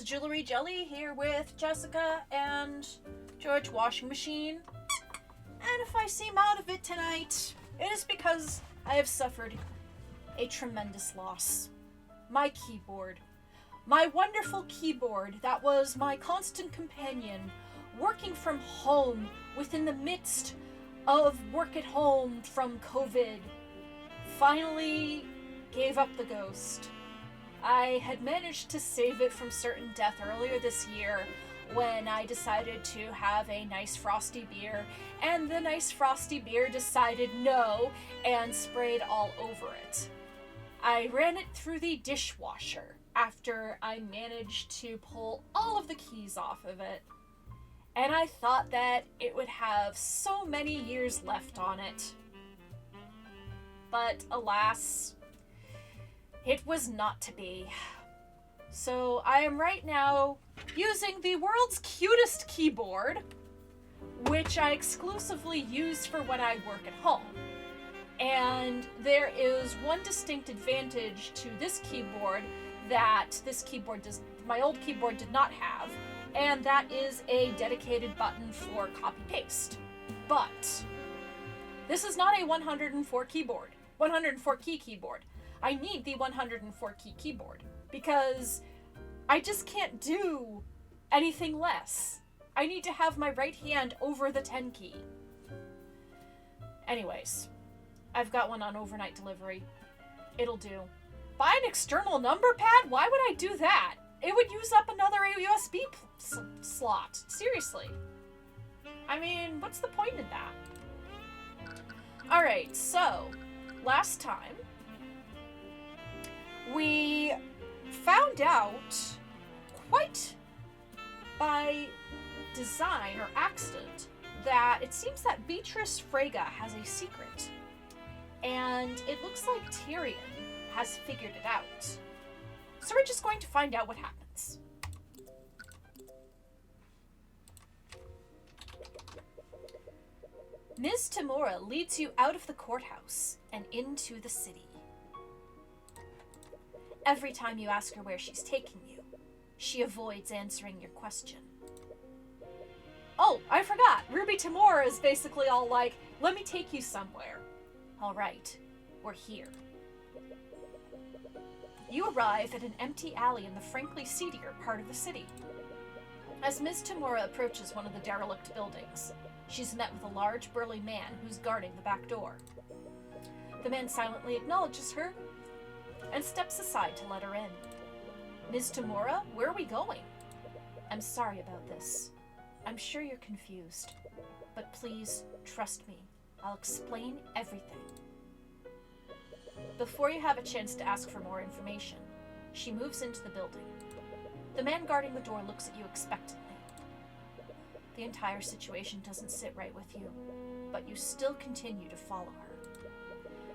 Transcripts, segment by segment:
Jewelry Jelly here with Jessica and George Washing Machine. And if I seem out of it tonight, it is because I have suffered a tremendous loss. My keyboard. My wonderful keyboard that was my constant companion, working from home within the midst of work at home from COVID, finally gave up the ghost. I had managed to save it from certain death earlier this year when I decided to have a nice frosty beer, and the nice frosty beer decided no and sprayed all over it. I ran it through the dishwasher after I managed to pull all of the keys off of it, and I thought that it would have so many years left on it. But alas, it was not to be. So I am right now using the world's cutest keyboard, which I exclusively use for when I work at home. And there is one distinct advantage to this keyboard that my old keyboard did not have, and that is a dedicated button for copy-paste. But this is not a 104 key keyboard. I need the 104 key keyboard because I just can't do anything less. I need to have my right hand over the 10 key. Anyways, I've got one on overnight delivery. It'll do. Buy an external number pad? Why would I do that? It would use up another USB slot. Seriously. I mean, what's the point in that? Alright, so, last time, we found out, quite by design or accident, that it seems that Beatrice Frege has a secret. And it looks like Tyrion has figured it out. So we're just going to find out what happens. Ms. Tamora leads you out of the courthouse and into the city. Every time you ask her where she's taking you, she avoids answering your question. Oh, I forgot. Ruby Tamora is basically all like, let me take you somewhere. All right, we're here. You arrive at an empty alley in the frankly seedier part of the city. As Ms. Tamora approaches one of the derelict buildings, she's met with a large, burly man who's guarding the back door. The man silently acknowledges her and steps aside to let her in. Ms. Tamora, where are we going? I'm sorry about this. I'm sure you're confused, but please trust me. I'll explain everything. Before you have a chance to ask for more information, she moves into the building. The man guarding the door looks at you expectantly. The entire situation doesn't sit right with you, but you still continue to follow her.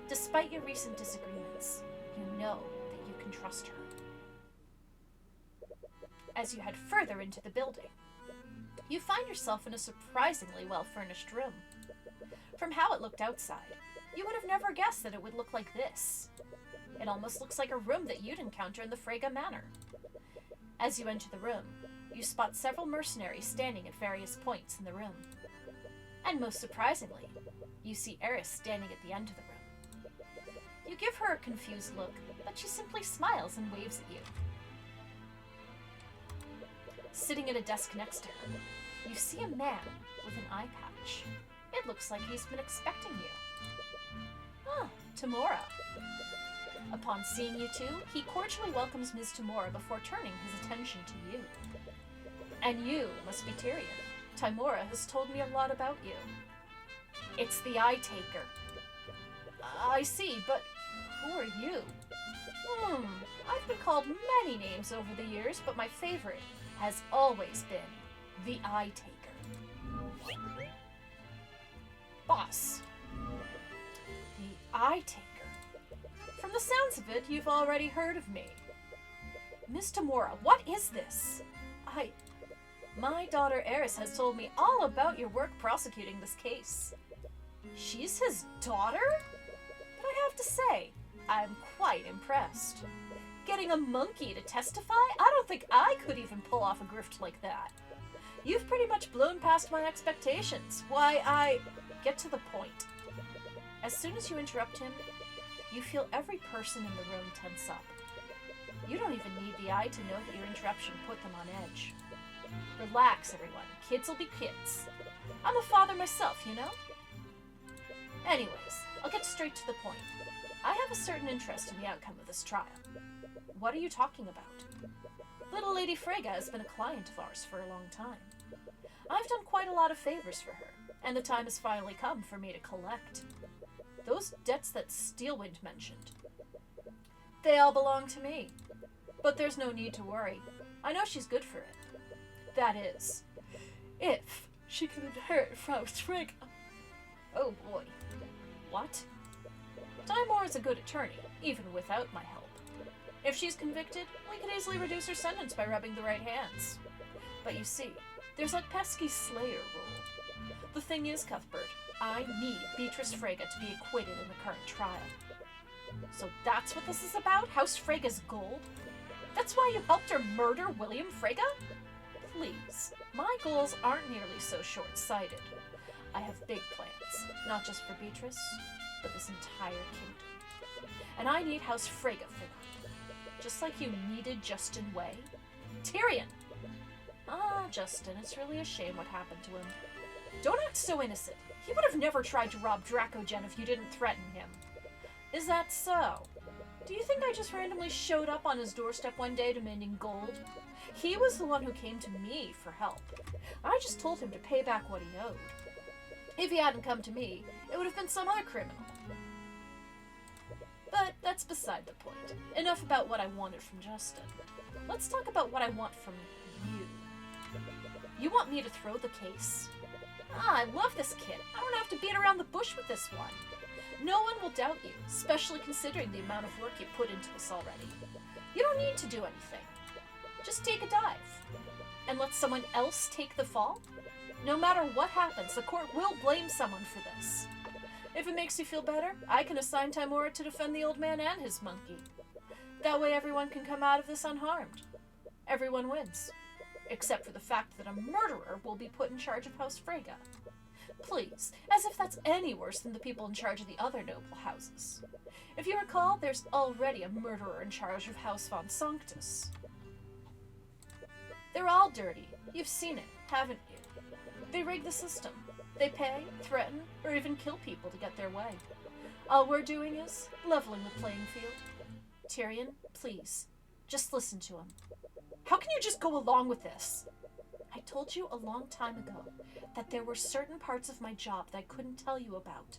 Despite your recent disagreements, you know that you can trust her. As you head further into the building, you find yourself in a surprisingly well-furnished room. From how it looked outside, you would have never guessed that it would look like this. It almost looks like a room that you'd encounter in the Frege Manor. As you enter the room, you spot several mercenaries standing at various points in the room. And most surprisingly, you see Eris standing at the end of the room. You give her a confused look, but she simply smiles and waves at you. Sitting at a desk next to her, you see a man with an eye patch. It looks like he's been expecting you. Ah, Tamora. Upon seeing you two, he cordially welcomes Ms. Tamora before turning his attention to you. And you must be Tyrion. Tamora has told me a lot about you. It's the Eye Taker. I see, but who are you? I've been called many names over the years, but my favorite has always been the Eye Taker. Boss. The Eye Taker. From the sounds of it, you've already heard of me. Miss Tamora, what is this? My daughter Eris has told me all about your work prosecuting this case. She's his daughter? But I have to say, I'm quite impressed. Getting a monkey to testify? I don't think I could even pull off a grift like that. You've pretty much blown past my expectations. Why, Get to the point. As soon as you interrupt him, you feel every person in the room tense up. You don't even need the eye to know that your interruption put them on edge. Relax, everyone. Kids will be kids. I'm a father myself, you know? Anyways, I'll get straight to the point. I have a certain interest in the outcome of this trial. What are you talking about? Little Lady Freyga has been a client of ours for a long time. I've done quite a lot of favors for her, and the time has finally come for me to collect. Those debts that Steelwind mentioned, they all belong to me. But there's no need to worry. I know she's good for it. That is, if she can inherit from Freyga. Oh boy. What? Tymor is a good attorney, even without my help. If she's convicted, we could easily reduce her sentence by rubbing the right hands. But you see, there's that pesky Slayer rule. The thing is, Cuthbert, I need Beatrice Freyga to be acquitted in the current trial. So that's what this is about? House Freyga's gold? That's why you helped her murder William Freyga? Please, my goals aren't nearly so short-sighted. I have big plans, not just for Beatrice, but this entire kingdom. And I need House Freyga for that. Just like you needed Justin Way. Tyrion! Ah, Justin, it's really a shame what happened to him. Don't act so innocent. He would have never tried to rob Dracogen if you didn't threaten him. Is that so? Do you think I just randomly showed up on his doorstep one day demanding gold? He was the one who came to me for help. I just told him to pay back what he owed. If he hadn't come to me, it would have been some other criminal. But that's beside the point. Enough about what I wanted from Justin. Let's talk about what I want from you. You want me to throw the case? Ah, I love this kid. I don't have to beat around the bush with this one. No one will doubt you, especially considering the amount of work you put into this already. You don't need to do anything. Just take a dive. And let someone else take the fall? No matter what happens, the court will blame someone for this. If it makes you feel better, I can assign Tymora to defend the old man and his monkey. That way everyone can come out of this unharmed. Everyone wins. Except for the fact that a murderer will be put in charge of House Freyga. Please, as if that's any worse than the people in charge of the other noble houses. If you recall, there's already a murderer in charge of House von Sanctus. They're all dirty. You've seen it, haven't you? They rig the system. They pay, threaten, or even kill people to get their way. All we're doing is leveling the playing field. Tyrion, please, just listen to him. How can you just go along with this? I told you a long time ago that there were certain parts of my job that I couldn't tell you about.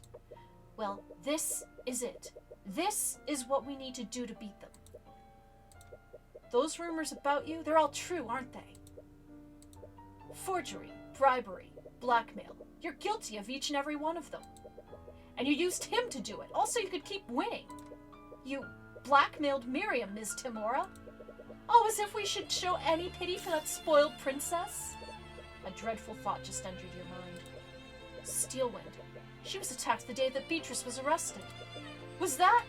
Well, this is it. This is what we need to do to beat them. Those rumors about you, they're all true, aren't they? Forgery, bribery, blackmail. You're guilty of each and every one of them. And you used him to do it. Also, you could keep winning. You blackmailed Miriam, Ms. Timora. Oh, as if we should show any pity for that spoiled princess? A dreadful thought just entered your mind. Steelwind. She was attacked the day that Beatrice was arrested. Was that?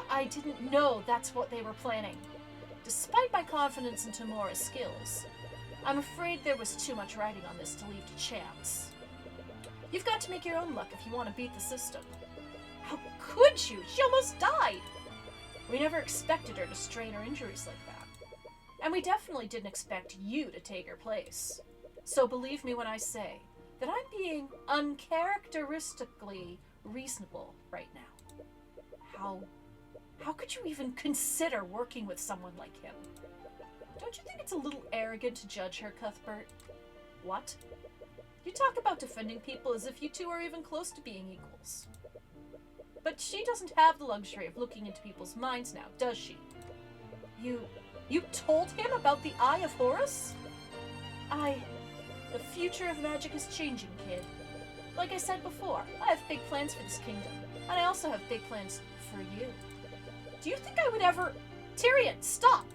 I didn't know that's what they were planning. Despite my confidence in Timora's skills, I'm afraid there was too much riding on this to leave to chance. You've got to make your own luck if you want to beat the system. How could you? She almost died! We never expected her to strain her injuries like that. And we definitely didn't expect you to take her place. So believe me when I say that I'm being uncharacteristically reasonable right now. How could you even consider working with someone like him? Don't you think it's a little arrogant to judge her, Cuthbert? What? You talk about defending people as if you two are even close to being equals. But she doesn't have the luxury of looking into people's minds now, does she? You told him about the Eye of Horus? The future of magic is changing, kid. Like I said before, I have big plans for this kingdom, and I also have big plans for you. Do you think I would ever... Tyrion, stop!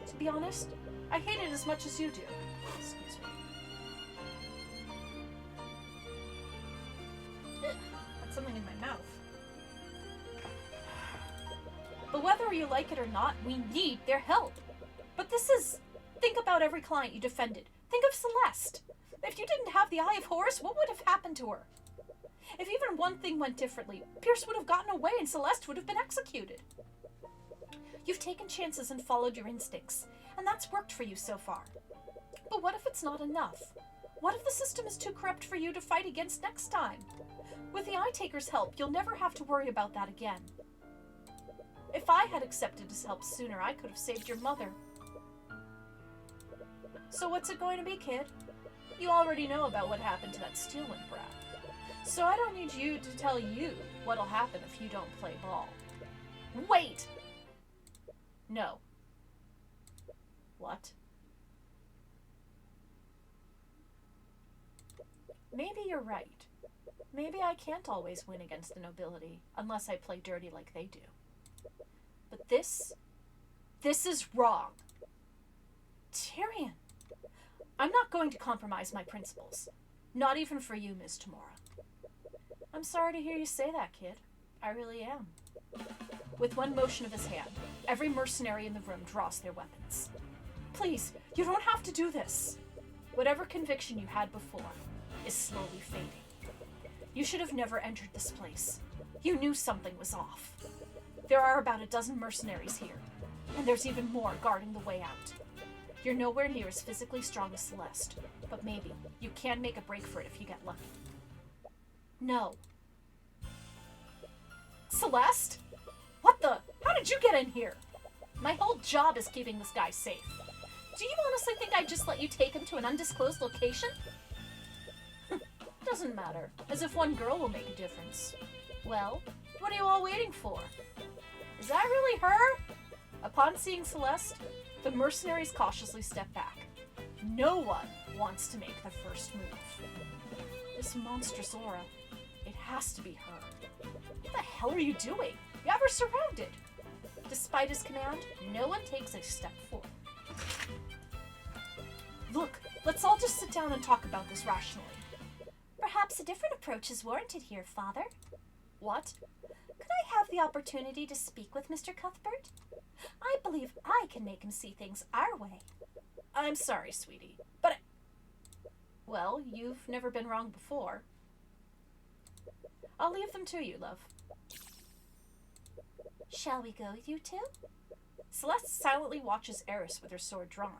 To be honest, I hate it as much as you do. Excuse me. Ugh, had something in my mouth. whether you like it or not, we need their help. But think about every client you defended. Think of Celeste. If you didn't have the Eye of Horus, what would have happened to her? If even one thing went differently, Pierce would have gotten away and Celeste would have been executed. You've taken chances and followed your instincts, and that's worked for you so far. But what if it's not enough? What if the system is too corrupt for you to fight against next time? With the Eye Taker's help, you'll never have to worry about that again. If I had accepted his help sooner, I could have saved your mother. So what's it going to be, kid? You already know about what happened to that Steelwind brat. So I don't need you to tell you what'll happen if you don't play ball. Wait! No. What? Maybe you're right. Maybe I can't always win against the nobility, unless I play dirty like they do. But this is wrong. Tyrion, I'm not going to compromise my principles. Not even for you, Miss Tamora. I'm sorry to hear you say that, kid. I really am. With one motion of his hand, every mercenary in the room draws their weapons. Please, you don't have to do this. Whatever conviction you had before is slowly fading. You should have never entered this place. You knew something was off. There are about a dozen mercenaries here, and there's even more guarding the way out. You're nowhere near as physically strong as Celeste, but maybe you can make a break for it if you get lucky. No. Celeste? What the? How did you get in here? My whole job is keeping this guy safe. Do you honestly think I'd just let you take him to an undisclosed location? Doesn't matter, as if one girl will make a difference. Well, what are you all waiting for? Is that really her? Upon seeing Celeste, the mercenaries cautiously step back. No one wants to make the first move. This monstrous aura, it has to be her. What the hell are you doing? You have her surrounded. Despite his command, no one takes a step forward. Look, let's all just sit down and talk about this rationally. Perhaps a different approach is warranted here, Father. What? Could I have the opportunity to speak with Mr. Cuthbert? I believe I can make him see things our way. I'm sorry, sweetie, but well, you've never been wrong before. I'll leave them to you, love. Shall we go, you two? Celeste silently watches Eris with her sword drawn.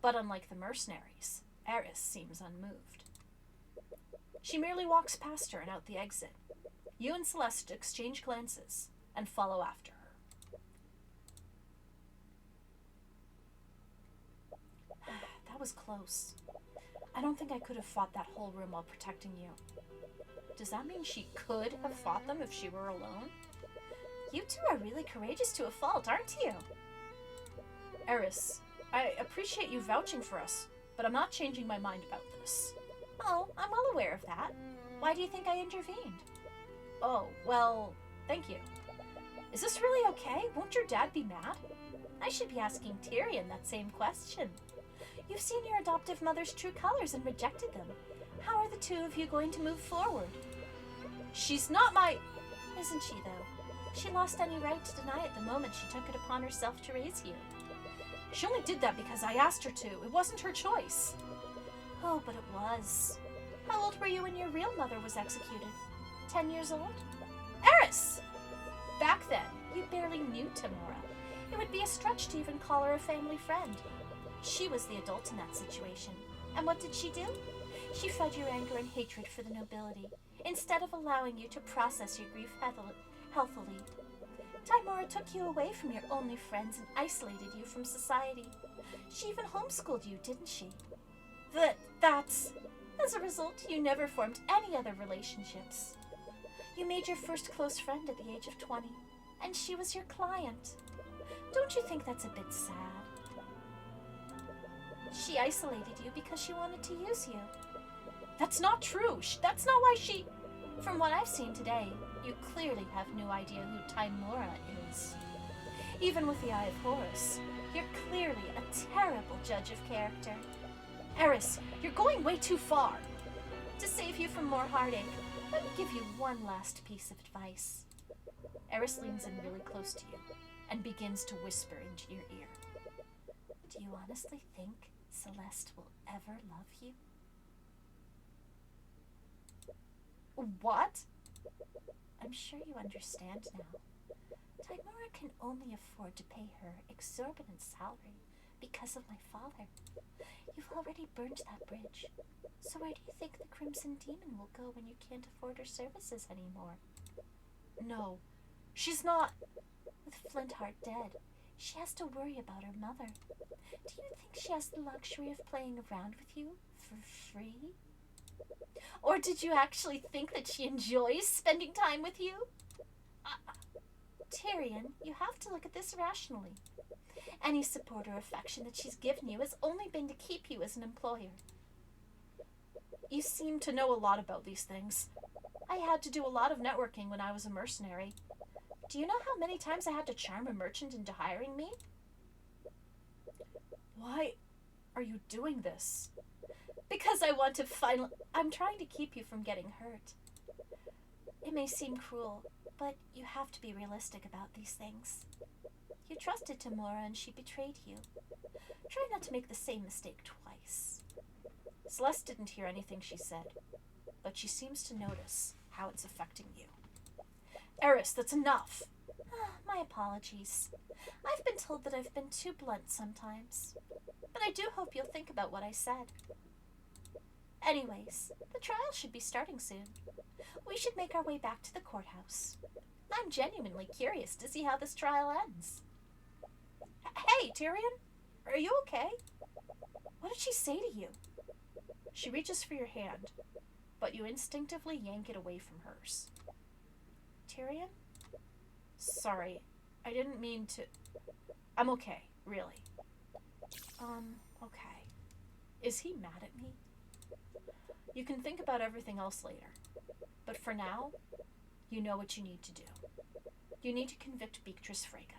But unlike the mercenaries, Eris seems unmoved. She merely walks past her and out the exit. You and Celeste exchange glances and follow after her. That was close. I don't think I could have fought that whole room while protecting you. Does that mean she could have fought them if she were alone? You two are really courageous to a fault, aren't you? Eris, I appreciate you vouching for us, but I'm not changing my mind about this. Oh, I'm well aware of that. Why do you think I intervened? Oh, well, thank you. Is this really okay? Won't your dad be mad? I should be asking Tyrion that same question. You've seen your adoptive mother's true colors and rejected them. How are the two of you going to move forward? She's not my... Isn't she, though? She lost any right to deny it the moment she took it upon herself to raise you. She only did that because I asked her to. It wasn't her choice. Oh, but it was. How old were you when your real mother was executed? 10 years old? Eris! Back then, you barely knew Tamora. It would be a stretch to even call her a family friend. She was the adult in that situation. And what did she do? She fed your anger and hatred for the nobility, instead of allowing you to process your grief healthily. Tymora took you away from your only friends and isolated you from society. She even homeschooled you, didn't she? That's... As a result, you never formed any other relationships. You made your first close friend at the age of 20, and she was your client. Don't you think that's a bit sad? She isolated you because she wanted to use you. That's not true. That's not why she... From what I've seen today, you clearly have no idea who Tymora is. Even with the Eye of Horus, you're clearly a terrible judge of character. Eris, you're going way too far. To save you from more heartache, let me give you one last piece of advice. Eris leans in really close to you. and begins to whisper into your ear. Do you honestly think Celeste will ever love you? What? I'm sure you understand now. Tymora can only afford to pay her exorbitant salary because of my father. You've already burned that bridge. So where do you think the Crimson Demon will go when you can't afford her services anymore? No, she's not. With Flintheart dead, she has to worry about her mother. Do you think she has the luxury of playing around with you for free? Or did you actually think that she enjoys spending time with you? Tyrion, you have to look at this rationally. Any support or affection that she's given you has only been to keep you as an employer. You seem to know a lot about these things. I had to do a lot of networking when I was a mercenary. Do you know how many times I had to charm a merchant into hiring me? Why are you doing this? Because I want to I'm trying to keep you from getting hurt. It may seem cruel, but you have to be realistic about these things. You trusted Tymora and she betrayed you. Try not to make the same mistake twice. Celeste didn't hear anything she said, but she seems to notice how it's affecting you. Eris, that's enough! My apologies. I've been told that I've been too blunt sometimes, but I do hope you'll think about what I said. Anyways, the trial should be starting soon. We should make our way back to the courthouse. I'm genuinely curious to see how this trial ends. Hey, Tyrion, are you okay? What did she say to you? She reaches for your hand, but you instinctively yank it away from hers. Tyrion? Sorry, I didn't mean to... I'm okay, really. Okay. Is he mad at me? You can think about everything else later, but for now, you know what you need to do. You need to convict Beatrice Frege.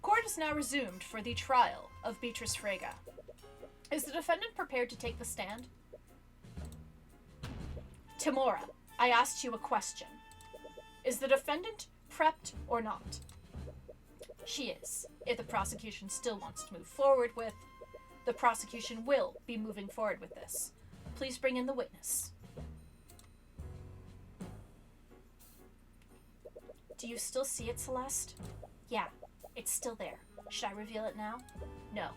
Court is now resumed for the trial of Beatrice Frege. Is the defendant prepared to take the stand? Tymora, I asked you a question. Is the defendant prepped or not? She is. If the prosecution still wants to move forward with, the prosecution will be moving forward with this. Please bring in the witness. Do you still see it, Celeste? Yeah, it's still there. Should I reveal it now? No.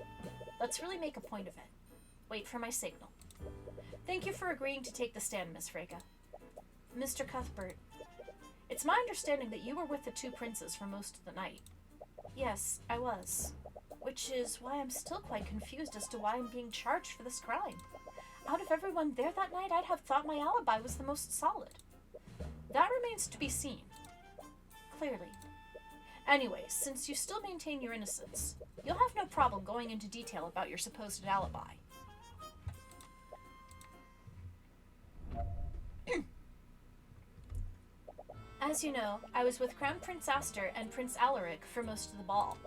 Let's really make a point of it. Wait for my signal. Thank you for agreeing to take the stand, Miss Frege. Mr. Cuthbert, it's my understanding that you were with the two princes for most of the night. Yes, I was. Which is why I'm still quite confused as to why I'm being charged for this crime. Out of everyone there that night, I'd have thought my alibi was the most solid. That remains to be seen. Clearly. Anyways, since you still maintain your innocence, you'll have no problem going into detail about your supposed alibi. As you know, I was with Crown Prince Aster and Prince Alaric for most of the ball.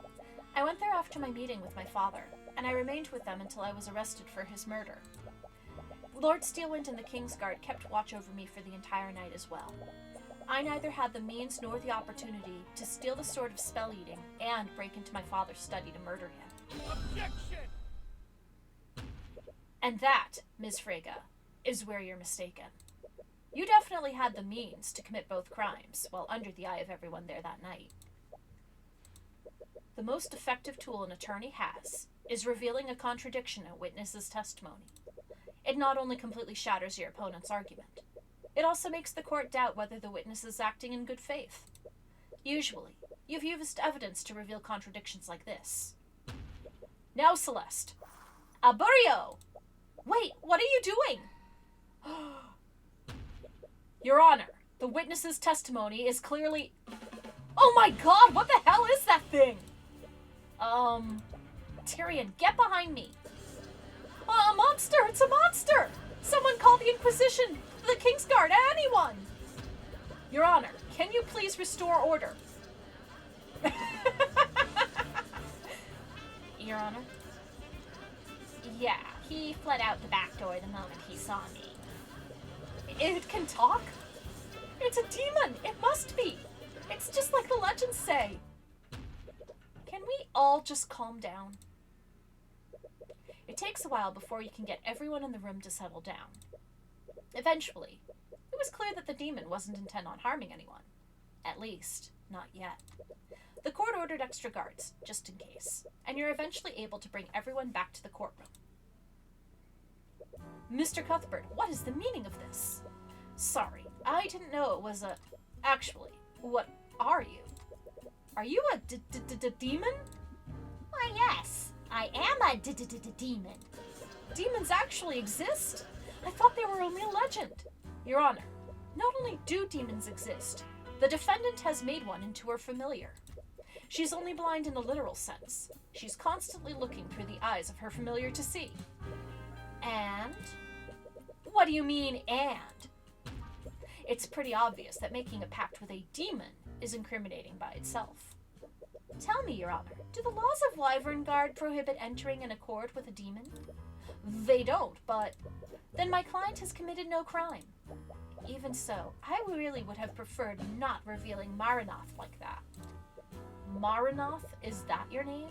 I went there after my meeting with my father, and I remained with them until I was arrested for his murder. Lord Steelwind and the Kingsguard kept watch over me for the entire night as well. I neither had the means nor the opportunity to steal the Sword of Spell-Eating and break into my father's study to murder him. Objection! And that, Ms. Frege, is where you're mistaken. You definitely had the means to commit both crimes while under the eye of everyone there that night. The most effective tool an attorney has is revealing a contradiction in a witness's testimony. It not only completely shatters your opponent's argument, it also makes the court doubt whether the witness is acting in good faith. Usually, you've used evidence to reveal contradictions like this. Now, Celeste. Aburio! Wait, what are you doing? Your Honor, the witness's testimony is clearly... Oh my god, what the hell is that thing? Tyrion, get behind me. A monster! It's a monster! Someone call the Inquisition, the Kingsguard, anyone! Your Honor, can you please restore order? Your Honor? Yeah, He fled out the back door the moment he saw me. It can talk? It's a demon! It must be! It's just like the legends say! Can we all just calm down? It takes a while before you can get everyone in the room to settle down. Eventually, it was clear that the demon wasn't intent on harming anyone. At least, not yet. The court ordered extra guards, just in case, and you're eventually able to bring everyone back to the courtroom. Mr. Cuthbert, what is the meaning of this? Sorry, I didn't know it was a... Actually, what are you? Are you a demon? Why, yes, I am a demon. Demons actually exist? I thought they were only a legend. Your Honor, not only do demons exist, the defendant has made one into her familiar. She's only blind in a literal sense. She's constantly looking through the eyes of her familiar to see. And? What do you mean, and? It's pretty obvious that making a pact with a demon is incriminating by itself. Tell me, Your Honor, do the laws of Wyverngard prohibit entering an accord with a demon? They don't, but then my client has committed no crime. Even so, I really would have preferred not revealing Maranoth like that. Maranoth, is that your name?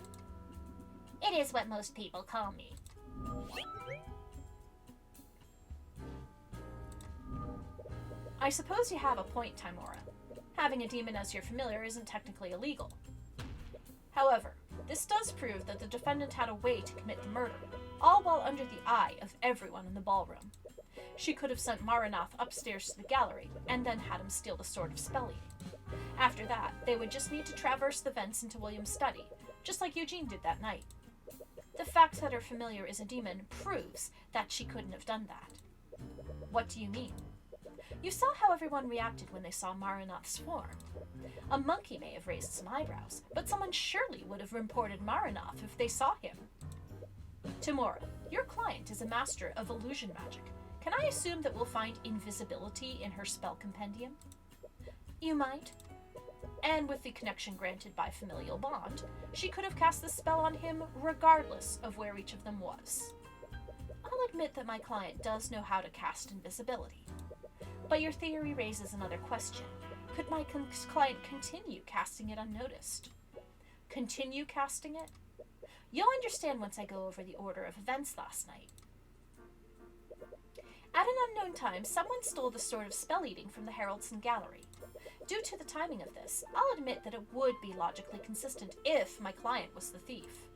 It is what most people call me. I suppose you have a point, Timora. Having a demon as your familiar isn't technically illegal. However, this does prove that the defendant had a way to commit the murder, all while under the eye of everyone in the ballroom. She could have sent Maranoth upstairs to the gallery, and then had him steal the Sword of Spell Eating. After that, they would just need to traverse the vents into William's study, just like Eugene did that night. The fact that her familiar is a demon proves that she couldn't have done that. What do you mean? You saw how everyone reacted when they saw Maranoth's form. A monkey may have raised some eyebrows, but someone surely would have reported Maranoth if they saw him. Timora, your client is a master of illusion magic. Can I assume that we'll find invisibility in her spell compendium? You might. And with the connection granted by familial bond, she could have cast the spell on him regardless of where each of them was. I'll admit that my client does know how to cast invisibility. But your theory raises another question. Could my client continue casting it unnoticed? Continue casting it? You'll understand once I go over the order of events last night. At an unknown time, someone stole the Sword of Spell Eating from the Haraldson Gallery. Due to the timing of this, I'll admit that it would be logically consistent if my client was the thief.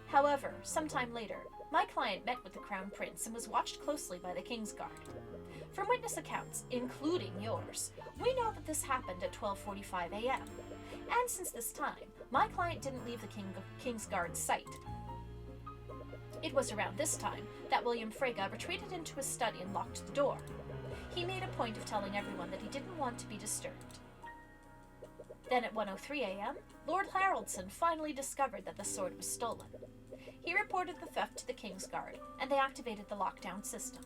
However, sometime later, my client met with the Crown Prince and was watched closely by the Kingsguard. From witness accounts, including yours, we know that this happened at 12:45 a.m. And since this time, my client didn't leave the Kingsguard's sight. It was around this time that William Frege retreated into his study and locked the door. He made a point of telling everyone that he didn't want to be disturbed. Then at 1:03 a.m., Lord Haraldson finally discovered that the sword was stolen. He reported the theft to the Kingsguard, and they activated the lockdown system.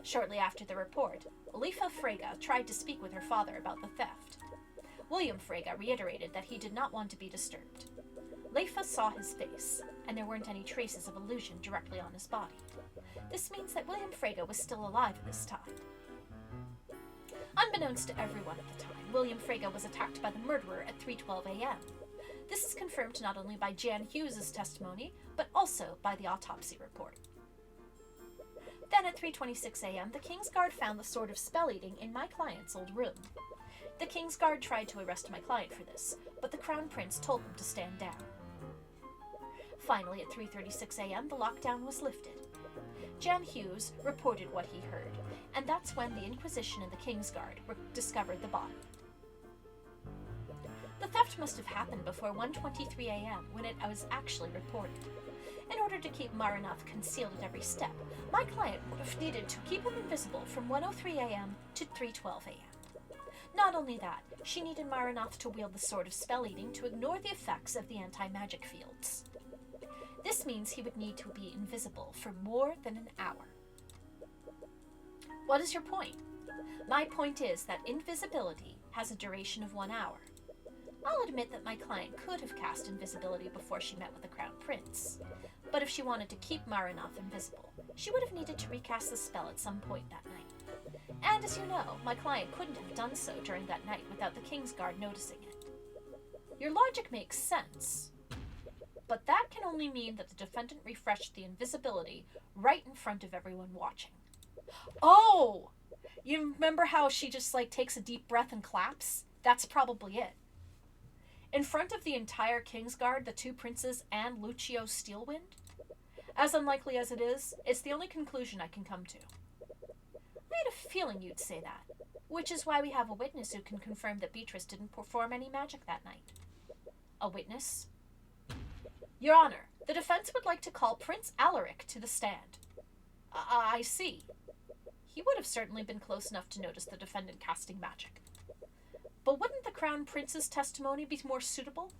Shortly after the report, Leifa Frege tried to speak with her father about the theft. William Frege reiterated that he did not want to be disturbed. Leifa saw his face, and there weren't any traces of illusion directly on his body. This means that William Frege was still alive at this time. Unbeknownst to everyone at the time, William Frege was attacked by the murderer at 3:12 a.m. This is confirmed not only by Jan Hughes' testimony, but also by the autopsy report. Then at 3:26 a.m., the Kingsguard found the Sword of Spell Eating in my client's old room. The Kingsguard tried to arrest my client for this, but the Crown Prince told them to stand down. Finally, at 3:36 a.m., the lockdown was lifted. Jan Hughes reported what he heard, and that's when the Inquisition and the Kingsguard discovered the body. The theft must have happened before 1:23 a.m., when it was actually reported. In order to keep Maranoth concealed at every step, my client would have needed to keep him invisible from 1:03 a.m. to 3:12 a.m. Not only that, she needed Maranoth to wield the Sword of Spell Eating to ignore the effects of the anti-magic fields. This means he would need to be invisible for more than an hour. What is your point? My point is that invisibility has a duration of 1 hour. I'll admit that my client could have cast invisibility before she met with the Crown Prince, But if she wanted to keep Marinoth invisible, she would have needed to recast the spell at some point that night. And as you know, my client couldn't have done so during that night without the Kingsguard noticing it. Your logic makes sense, but that can only mean that the defendant refreshed the invisibility right in front of everyone watching. Oh! You remember how she just, takes a deep breath and claps? That's probably it. In front of the entire Kingsguard, the two princes, and Lucio Steelwind? As unlikely as it is, it's the only conclusion I can come to. I had a feeling you'd say that, which is why we have a witness who can confirm that Beatrice didn't perform any magic that night. A witness? Your Honor, the defense would like to call Prince Alaric to the stand. I see. He would have certainly been close enough to notice the defendant casting magic. But wouldn't the Crown Prince's testimony be more suitable?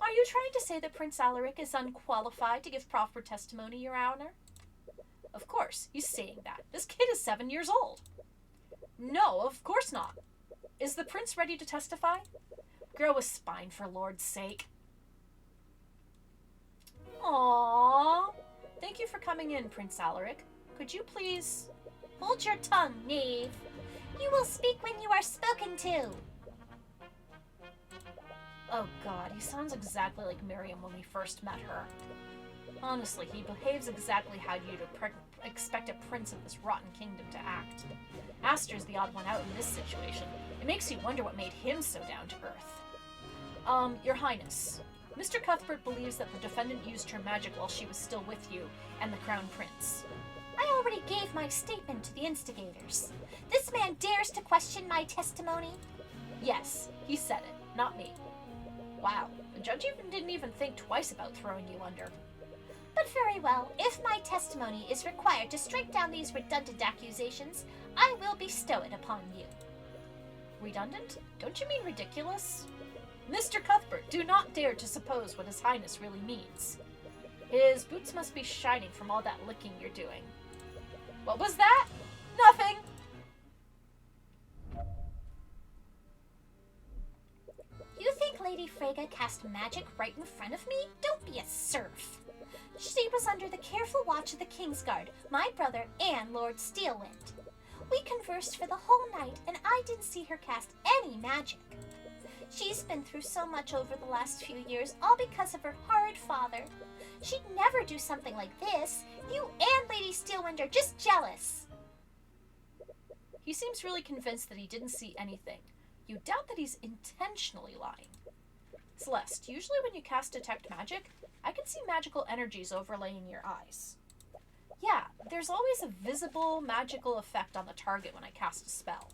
Are you trying to say that Prince Alaric is unqualified to give proper testimony, Your Honor? Of course, he's saying that. This kid is 7 years old. No, of course not. Is the prince ready to testify? Grow a spine, for Lord's sake. Aww. Thank you for coming in, Prince Alaric. Could you please... Hold your tongue, knave. You will speak when you are spoken to. Oh god, he sounds exactly like Miriam when we first met her. Honestly, he behaves exactly how you'd expect a prince of this rotten kingdom to act. Aster's the odd one out in this situation. It makes you wonder what made him so down to earth. Your Highness, Mr. Cuthbert believes that the defendant used her magic while she was still with you and the Crown Prince. I already gave my statement to the instigators. This man dares to question my testimony? Yes, he said it, not me. Wow, the judge didn't even think twice about throwing you under. But very well, if my testimony is required to strike down these redundant accusations, I will bestow it upon you. Redundant? Don't you mean ridiculous? Mr. Cuthbert, do not dare to suppose what His Highness really means. His boots must be shining from all that licking you're doing. What was that? Nothing! You think Lady Freyga cast magic right in front of me? Don't be a serf. She was under the careful watch of the Kingsguard, my brother, and Lord Steelwind. We conversed for the whole night, and I didn't see her cast any magic. She's been through so much over the last few years, all because of her horrid father. She'd never do something like this. You and Lady Steelwind are just jealous. He seems really convinced that he didn't see anything. You doubt that he's intentionally lying. Celeste, usually when you cast Detect Magic, I can see magical energies overlaying your eyes. Yeah, there's always a visible magical effect on the target when I cast a spell.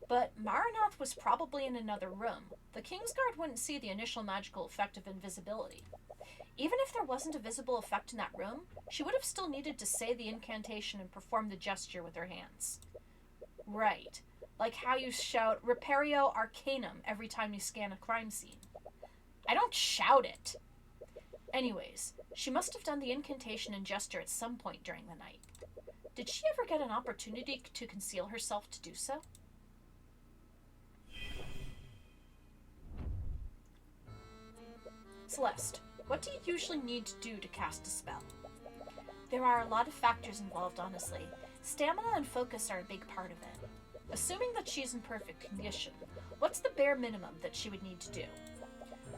But Marinoth was probably in another room. The Kingsguard wouldn't see the initial magical effect of invisibility. Even if there wasn't a visible effect in that room, she would have still needed to say the incantation and perform the gesture with her hands. Right. Like how you shout, Repario Arcanum, every time you scan a crime scene. I don't shout it. Anyways, she must have done the incantation and gesture at some point during the night. Did she ever get an opportunity to conceal herself to do so? Celeste, what do you usually need to do to cast a spell? There are a lot of factors involved, honestly. Stamina and focus are a big part of it. Assuming that she's in perfect condition, what's the bare minimum that she would need to do?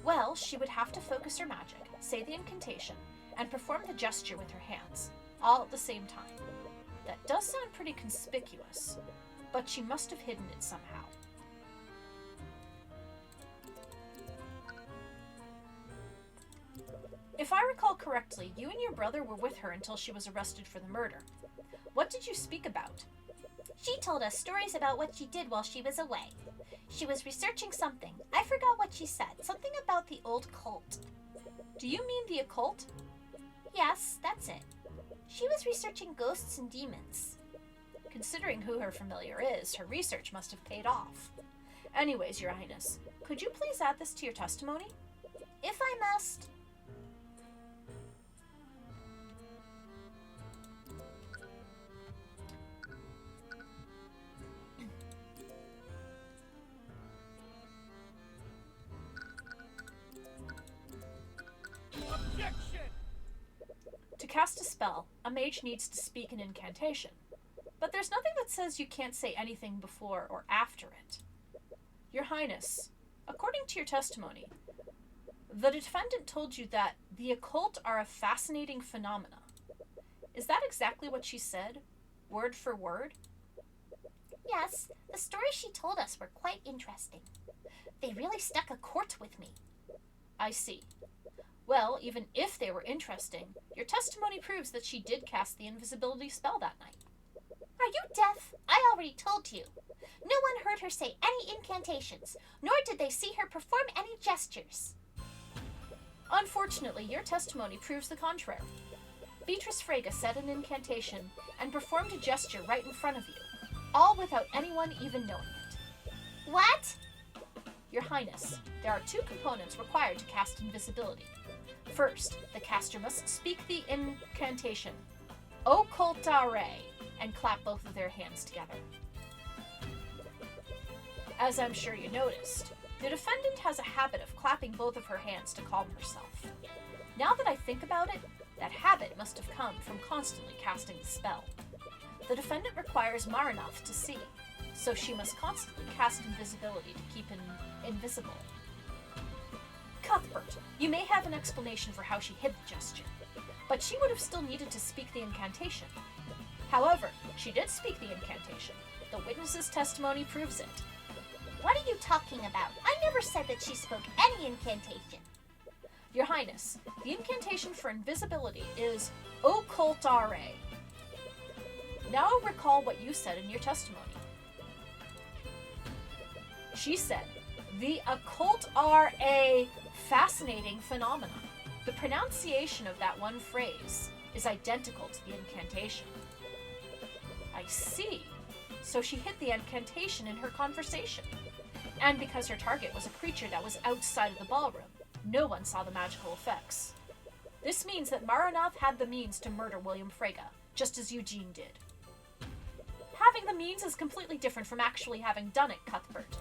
Well, she would have to focus her magic, say the incantation, and perform the gesture with her hands, all at the same time. That does sound pretty conspicuous, but she must have hidden it somehow. If I recall correctly, you and your brother were with her until she was arrested for the murder. What did you speak about? She told us stories about what she did while she was away. She was researching something. I forgot what she said. Something about the old cult. Do you mean the occult? Yes, that's it. She was researching ghosts and demons. Considering who her familiar is, her research must have paid off. Anyways, Your Highness, could you please add this to your testimony? If I must. cast a spell, a mage needs to speak an incantation. But there's nothing that says you can't say anything before or after it. Your Highness, according to your testimony, the defendant told you that the occult are a fascinating phenomena. Is that exactly what she said? Word for word? Yes, the stories she told us were quite interesting. They really stuck a court with me. I see. Well, even if they were interesting, your testimony proves that she did cast the invisibility spell that night. Are you deaf? I already told you. No one heard her say any incantations, nor did they see her perform any gestures. Unfortunately, your testimony proves the contrary. Beatrice Frege said an incantation and performed a gesture right in front of you, all without anyone even knowing it. What? Your Highness, there are two components required to cast invisibility. First, the caster must speak the incantation, Occultare, and clap both of their hands together. As I'm sure you noticed, the defendant has a habit of clapping both of her hands to calm herself. Now that I think about it, that habit must have come from constantly casting the spell. The defendant requires Maranoth to see, so she must constantly cast invisibility to keep invisible. Cuthbert, you may have an explanation for how she hid the gesture, but she would have still needed to speak the incantation. However, she did speak the incantation. The witness's testimony proves it. What are you talking about? I never said that she spoke any incantation. Your Highness, the incantation for invisibility is Occultare. Now recall what you said in your testimony. She said, the occult are a fascinating phenomenon. The pronunciation of that one phrase is identical to the incantation. I see. So she hid the incantation in her conversation. And because her target was a creature that was outside of the ballroom, no one saw the magical effects. This means that Maranoth had the means to murder William Frege, just as Eugene did. Having the means is completely different from actually having done it, Cuthbert.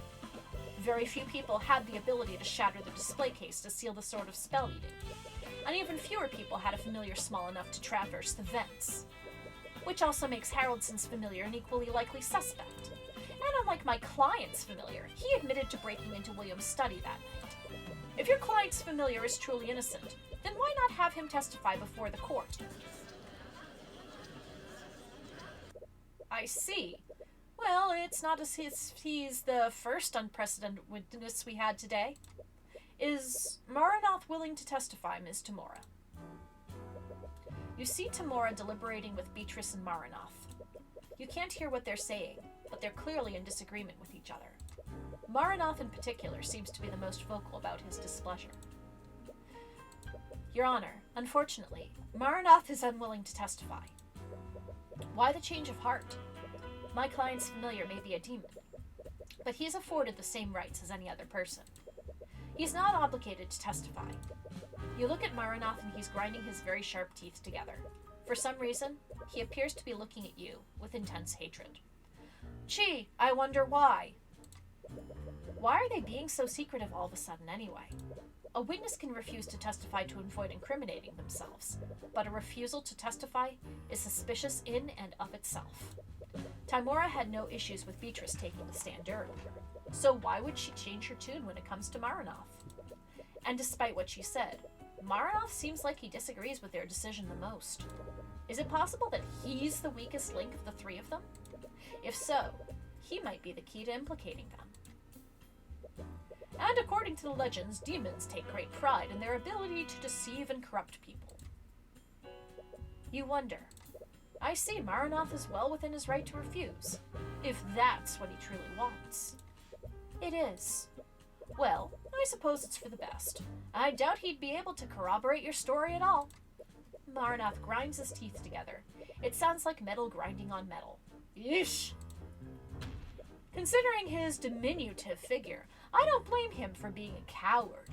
Very few people had the ability to shatter the display case to seal the sword of spell eating, and even fewer people had a familiar small enough to traverse the vents. Which also makes Haraldson's familiar an equally likely suspect. And unlike my client's familiar, he admitted to breaking into William's study that night. If your client's familiar is truly innocent, then why not have him testify before the court? I see. Well, it's not as if he's the first unprecedented witness we had today. Is Maranoth willing to testify, Ms. Tamora? You see Tamora deliberating with Beatrice and Maranoth. You can't hear what they're saying, but they're clearly in disagreement with each other. Maranoth in particular seems to be the most vocal about his displeasure. Your Honor, unfortunately, Maranoth is unwilling to testify. Why the change of heart? My client's familiar may be a demon, but he is afforded the same rights as any other person. He's not obligated to testify. You look at Maranoth and he's grinding his very sharp teeth together. For some reason, he appears to be looking at you with intense hatred. Gee, I wonder why. Why are they being so secretive all of a sudden anyway? A witness can refuse to testify to avoid incriminating themselves, but a refusal to testify is suspicious in and of itself. Timora had no issues with Beatrice taking the stand earlier, so why would she change her tune when it comes to Maranoth? And despite what she said, Maranoth seems like he disagrees with their decision the most. Is it possible that he's the weakest link of the three of them? If so, he might be the key to implicating them. And according to the legends, demons take great pride in their ability to deceive and corrupt people. You wonder. I see Maranoth is well within his right to refuse, if that's what he truly wants. It is. Well, I suppose it's for the best. I doubt he'd be able to corroborate your story at all. Maranoth grinds his teeth together. It sounds like metal grinding on metal. Yeesh! Considering his diminutive figure, I don't blame him for being a coward.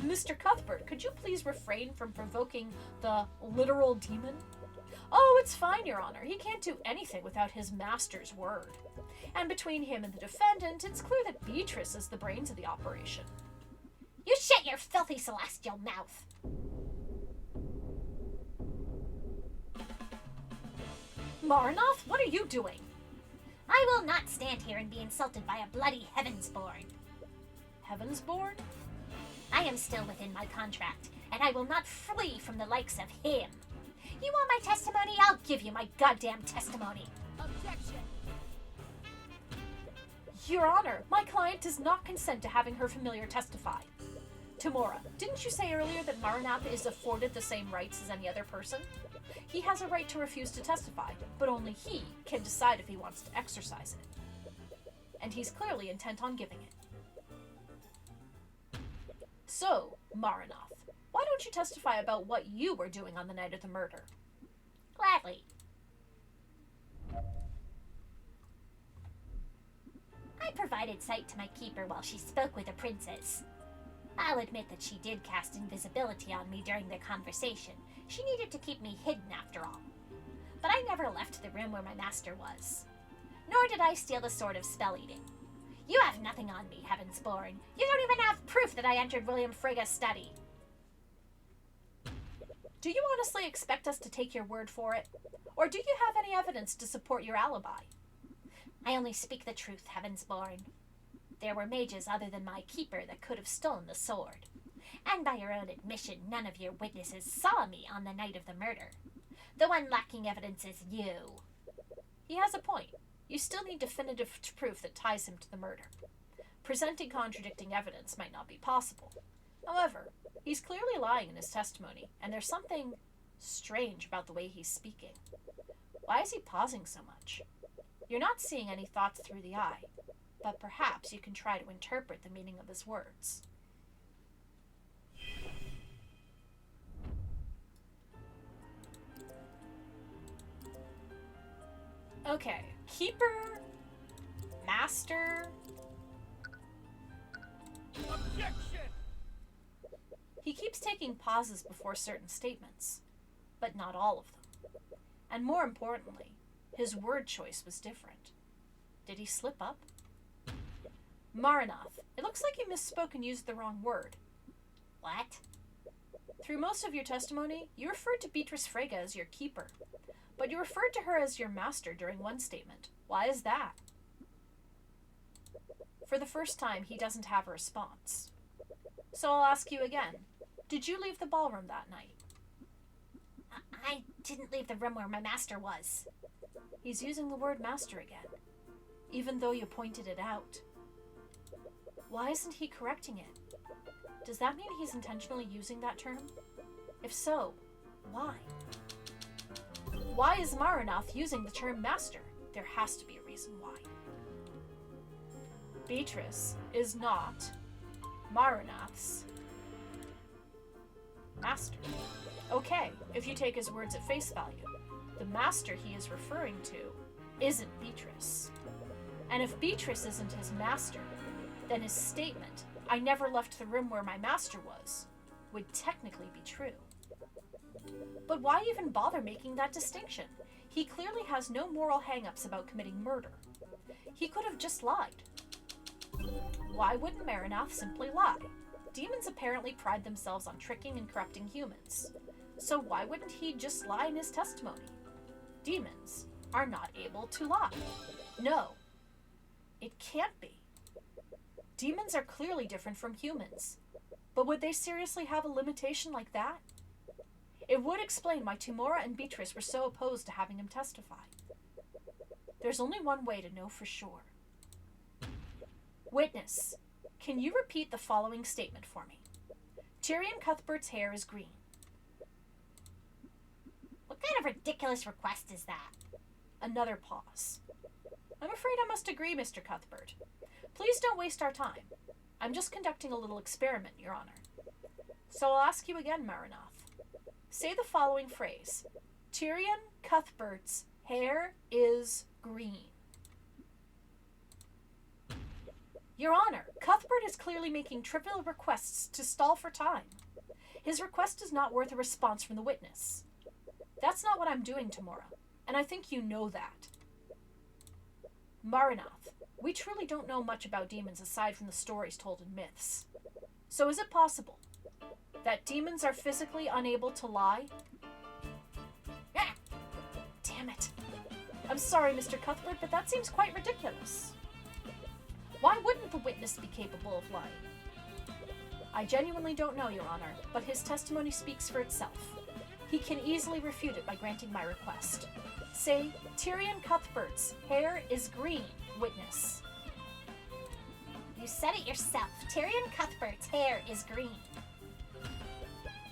Mr. Cuthbert, could you please refrain from provoking the literal demon? Oh, it's fine, Your Honor. He can't do anything without his master's word. And between him and the defendant, it's clear that Beatrice is the brains of the operation. You shut your filthy celestial mouth! Maranoth, what are you doing? I will not stand here and be insulted by a bloody Heavensborn. Heavensborn? I am still within my contract, and I will not flee from the likes of him. You want my testimony? I'll give you my goddamn testimony. Objection! Your Honor, my client does not consent to having her familiar testify. Tamora, didn't you say earlier that Maranoth is afforded the same rights as any other person? He has a right to refuse to testify, but only he can decide if he wants to exercise it. And he's clearly intent on giving it. So, Maranoth, why don't you testify about what you were doing on the night of the murder? Gladly. I provided sight to my keeper while she spoke with the princess. I'll admit that she did cast invisibility on me during their conversation. She needed to keep me hidden after all. But I never left the room where my master was. Nor did I steal the sword of spell eating. You have nothing on me, Heavensborn. You don't even have proof that I entered William Frigga's study. Do you honestly expect us to take your word for it? Or do you have any evidence to support your alibi? I only speak the truth, Heavensborn. There were mages other than my keeper that could have stolen the sword. And by your own admission, none of your witnesses saw me on the night of the murder. The one lacking evidence is you. He has a point. You still need definitive proof that ties him to the murder. Presenting contradicting evidence might not be possible. However, he's clearly lying in his testimony, and there's something strange about the way he's speaking. Why is he pausing so much? You're not seeing any thoughts through the eye, but perhaps you can try to interpret the meaning of his words. Okay, keeper, master. Objection! He keeps taking pauses before certain statements, but not all of them. And more importantly, his word choice was different. Did he slip up? Maranoth, it looks like you misspoke and used the wrong word. What? Through most of your testimony, you referred to Beatrice Frege as your keeper, but you referred to her as your master during one statement. Why is that? For the first time, he doesn't have a response. So I'll ask you again. Did you leave the ballroom that night? I didn't leave the room where my master was. He's using the word master again, even though you pointed it out. Why isn't he correcting it? Does that mean he's intentionally using that term? If so, why? Why is Maranoth using the term master? There has to be a reason why. Beatrice is not Maranoth's master. Okay, if you take his words at face value, the master he is referring to isn't Beatrice. And if Beatrice isn't his master, then his statement, "I never left the room where my master was," would technically be true. But why even bother making that distinction? He clearly has no moral hang-ups about committing murder. He could have just lied. Why wouldn't Maranoth simply lie? Demons apparently pride themselves on tricking and corrupting humans. So why wouldn't he just lie in his testimony? Demons are not able to lie. No, it can't be. Demons are clearly different from humans. But would they seriously have a limitation like that? It would explain why Tamora and Beatrice were so opposed to having him testify. There's only one way to know for sure. Witness, can you repeat the following statement for me? Tyrion Cuthbert's hair is green. What kind of ridiculous request is that? Another pause. I'm afraid I must agree, Mr. Cuthbert. Please don't waste our time. I'm just conducting a little experiment, Your Honor. So I'll ask you again, Maranoth. Say the following phrase. Tyrion Cuthbert's hair is green. Your Honor, Cuthbert is clearly making trivial requests to stall for time. His request is not worth a response from the witness. That's not what I'm doing, Tamora, and I think you know that. Maranoth, we truly don't know much about demons aside from the stories told in myths. So is it possible that demons are physically unable to lie? Ah, Damn it. I'm sorry, Mr. Cuthbert, but that seems quite ridiculous. Why wouldn't the witness be capable of lying? I genuinely don't know, Your Honor, but his testimony speaks for itself. He can easily refute it by granting my request. Say, Tyrion Cuthbert's hair is green, witness. You said it yourself. Tyrion Cuthbert's hair is green.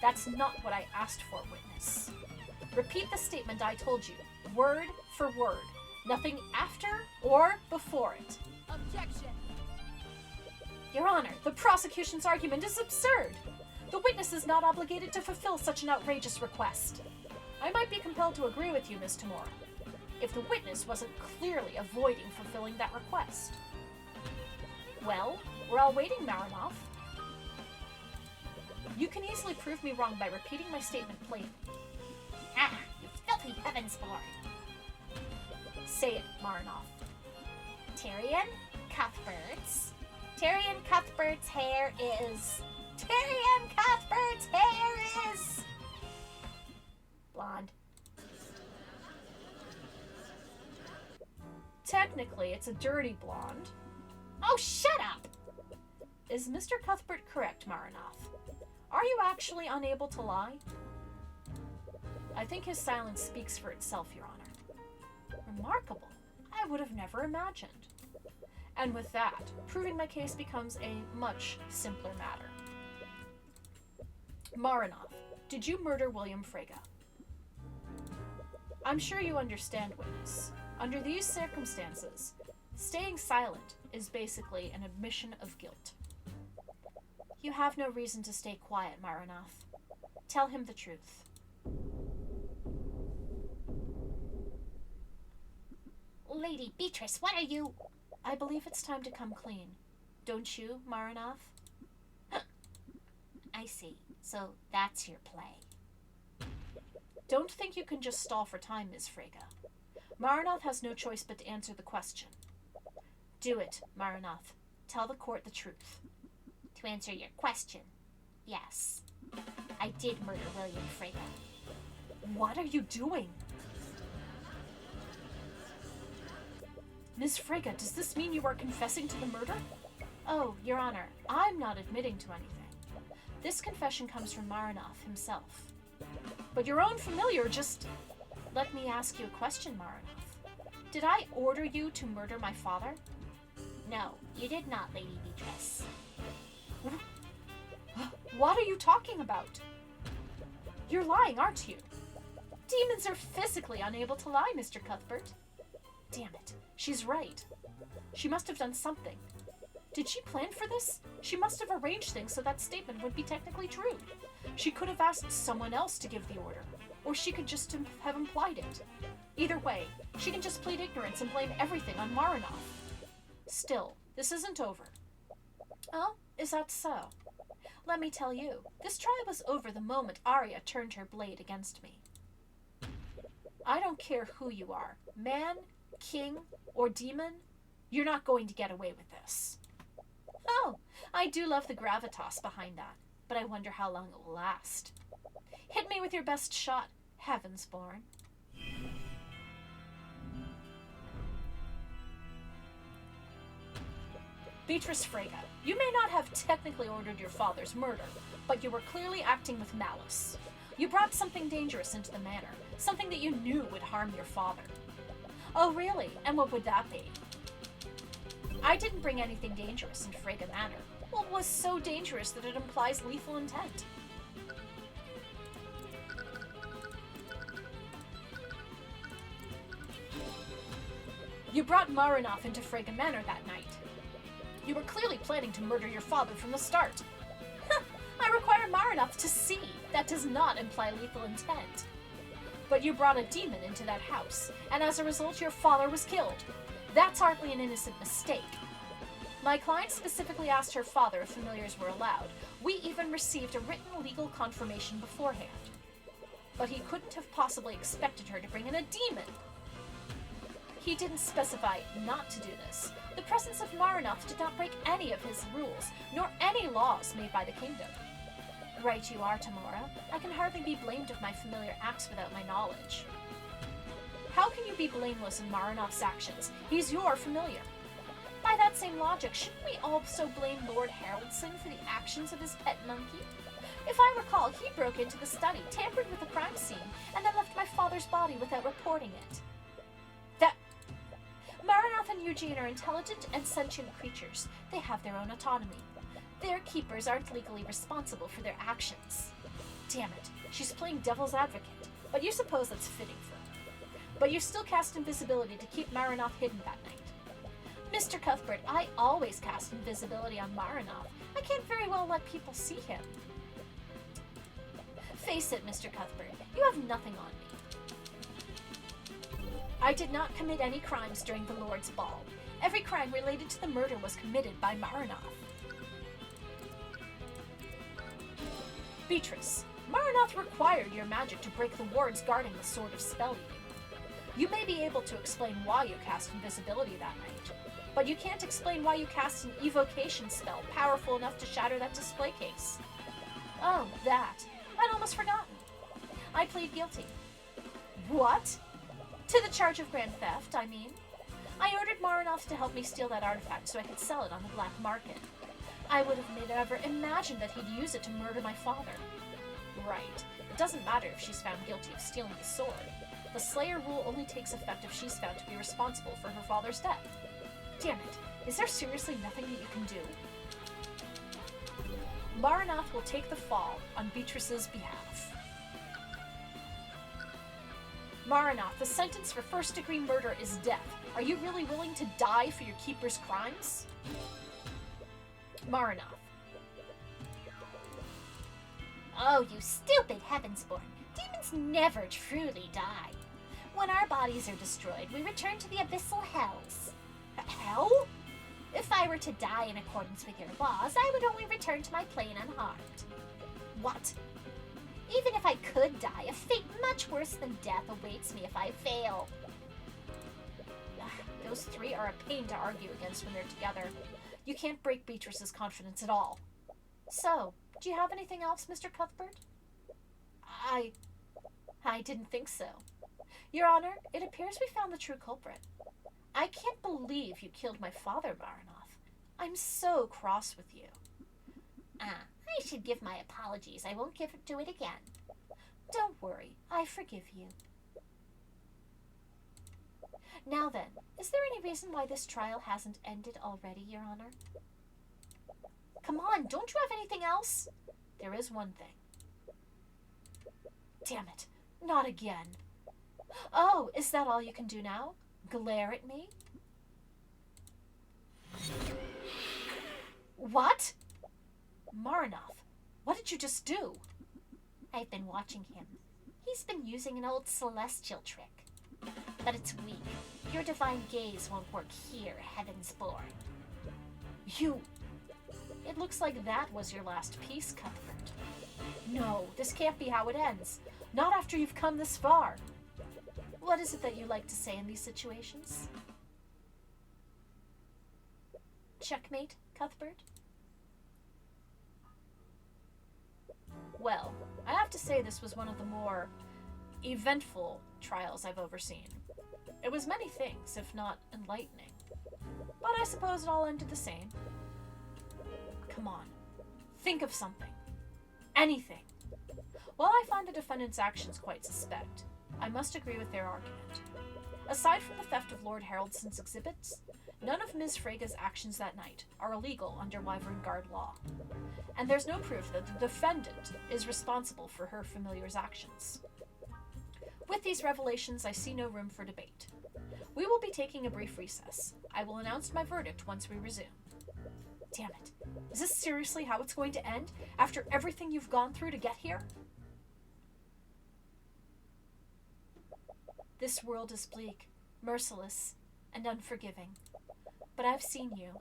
That's not what I asked for, witness. Repeat the statement I told you, word for word. Nothing after or before it. Objection. Your Honor, the prosecution's argument is absurd. The witness is not obligated to fulfill such an outrageous request. I might be compelled to agree with you, Miss Tamora, if the witness wasn't clearly avoiding fulfilling that request. Well, we're all waiting, Marinoff. You can easily prove me wrong by repeating my statement plainly. Ah, you filthy heavensborn. Say it, Marinoff. Tyrion Cuthbert's hair is... Tyrion Cuthbert's hair is... Blonde. Technically, it's a dirty blonde. Oh, shut up! Is Mr. Cuthbert correct, Marinoff? Are you actually unable to lie? I think his silence speaks for itself, Your Honor. Remarkable. I would have never imagined. And with that, proving my case becomes a much simpler matter. Marinoff, did you murder William Frege? I'm sure you understand, witness. Under these circumstances, staying silent is basically an admission of guilt. You have no reason to stay quiet, Marinoff. Tell him the truth. Lady Beatrice, what are you... I believe it's time to come clean. Don't you, Marinoff? I see. So that's your play. Don't think you can just stall for time, Ms. Frege. Marinoff has no choice but to answer the question. Do it, Marinoff. Tell the court the truth. To answer your question, yes. I did murder William Frege. What are you doing? Ms. Frege, does this mean you are confessing to the murder? Oh, Your Honor, I'm not admitting to anything. This confession comes from Marinoff himself. But your own familiar just... Let me ask you a question, Marinoff. Did I order you to murder my father? No, you did not, Lady Beatrice. What are you talking about? You're lying, aren't you? Demons are physically unable to lie, Mr. Cuthbert. Damn it, she's right. She must have done something. Did she plan for this? She must have arranged things so that statement would be technically true. She could have asked someone else to give the order, or she could just have implied it. Either way, she can just plead ignorance and blame everything on Marinoff. Still, this isn't over. Oh, is that so? Let me tell you, this trial was over the moment Arya turned her blade against me. I don't care who you are, man, king, or demon, you're not going to get away with this. Oh, I do love the gravitas behind that, but I wonder how long it will last. Hit me with your best shot, Heavensborn. Beatrice Frege, you may not have technically ordered your father's murder, but you were clearly acting with malice. You brought something dangerous into the manor, something that you knew would harm your father. Oh, really? And what would that be? I didn't bring anything dangerous into Frege Manor. What was so dangerous that it implies lethal intent? You brought Marinoff into Frege Manor that night. You were clearly planning to murder your father from the start. I require Marinoff to see. That does not imply lethal intent. But you brought a demon into that house, and as a result your father was killed. That's hardly an innocent mistake. My client specifically asked her father if familiars were allowed. We even received a written legal confirmation beforehand. But he couldn't have possibly expected her to bring in a demon. He didn't specify not to do this. The presence of Marinoff did not break any of his rules, nor any laws made by the kingdom. Right you are, Tamora. I can hardly be blamed if my familiar acts without my knowledge. How can you be blameless in Maranoth's actions? He's your familiar. By that same logic, shouldn't we also blame Lord Haraldson for the actions of his pet monkey? If I recall, he broke into the study, tampered with the crime scene, and then left my father's body without reporting it. Maranoth and Eugene are intelligent and sentient creatures. They have their own autonomy. Their keepers aren't legally responsible for their actions. Damn it, she's playing devil's advocate, but you suppose that's fitting for her. But you still cast invisibility to keep Maranoth hidden that night. Mr. Cuthbert, I always cast invisibility on Maranoth. I can't very well let people see him. Face it, Mr. Cuthbert, you have nothing on me. I did not commit any crimes during the Lord's Ball. Every crime related to the murder was committed by Maranoth. Beatrice, Maranoth required your magic to break the wards guarding the Sword of Spell Eating. You may be able to explain why you cast invisibility that night, but you can't explain why you cast an evocation spell powerful enough to shatter that display case. Oh, that. I'd almost forgotten. I plead guilty. What? To the charge of grand theft, I mean. I ordered Maranoth to help me steal that artifact so I could sell it on the black market. I would have never imagined that he'd use it to murder my father. Right. It doesn't matter if she's found guilty of stealing the sword. The Slayer rule only takes effect if she's found to be responsible for her father's death. Damn it. Is there seriously nothing that you can do? Maranoth will take the fall on Beatrice's behalf. Maranoth, the sentence for first-degree murder is death. Are you really willing to die for your keeper's crimes? Maranoth. Oh, you stupid Heavensborn. Demons never truly die. When our bodies are destroyed, we return to the abyssal hells. Hell? If I were to die in accordance with your laws, I would only return to my plane unharmed. What? Even if I could die, a fate much worse than death awaits me if I fail. Those three are a pain to argue against when they're together. You can't break Beatrice's confidence at all. So, do you have anything else, Mr. Cuthbert? I didn't think so. Your Honor, it appears we found the true culprit. I can't believe you killed my father, Maranoth. I'm so cross with you. I should give my apologies. I won't do it again. Don't worry, I forgive you. Now then, is there any reason why this trial hasn't ended already, Your Honor? Come on, don't you have anything else? There is one thing. Damn it, not again. Oh, is that all you can do now? Glare at me? What? Maranoth, what did you just do? I've been watching him. He's been using an old celestial trick. But it's weak. Your divine gaze won't work here, Heavensborn. You... It looks like that was your last piece, Cuthbert. No, this can't be how it ends. Not after you've come this far. What is it that you like to say in these situations? Checkmate, Cuthbert? Well, I have to say this was one of the more eventful trials I've overseen. It was many things, if not enlightening. But I suppose it all ended the same. Come on, think of something. Anything. While I find the defendant's actions quite suspect, I must agree with their argument. Aside from the theft of Lord Haraldson's exhibits, none of Ms. Frega's actions that night are illegal under Wyvern Guard law, and there's no proof that the defendant is responsible for her familiar's actions. With these revelations, I see no room for debate. We will be taking a brief recess. I will announce my verdict once we resume. Damn it. Is this seriously how it's going to end, after everything you've gone through to get here? This world is bleak, merciless, and unforgiving. But I've seen you.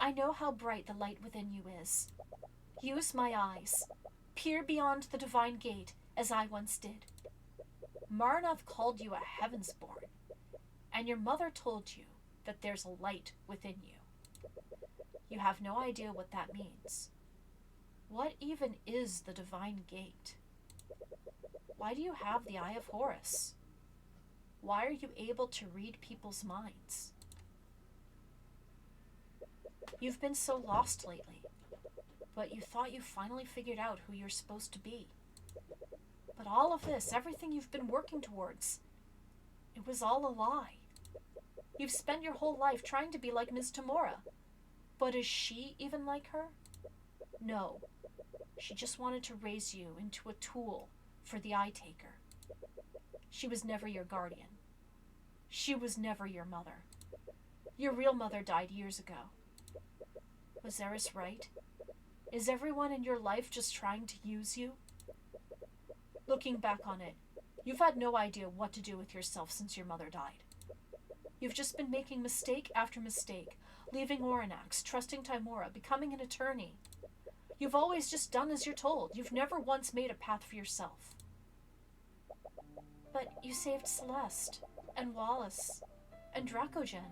I know how bright the light within you is. Use my eyes. Peer beyond the divine gate, as I once did. Maranoth called you a Heavensborn, and your mother told you that there's a light within you. You have no idea what that means. What even is the divine gate? Why do you have the Eye of Horus? Why are you able to read people's minds? You've been so lost lately, but you thought you finally figured out who you're supposed to be. But all of this, everything you've been working towards, it was all a lie. You've spent your whole life trying to be like Ms. Tamora. But is she even like her? No. She just wanted to raise you into a tool for the Eye Taker. She was never your guardian. She was never your mother. Your real mother died years ago. Was Eris right? Is everyone in your life just trying to use you? Looking back on it, you've had no idea what to do with yourself since your mother died. You've just been making mistake after mistake, leaving Oranax, trusting Tymora, becoming an attorney. You've always just done as you're told. You've never once made a path for yourself. But you saved Celeste, and Wallace, and Dracogen,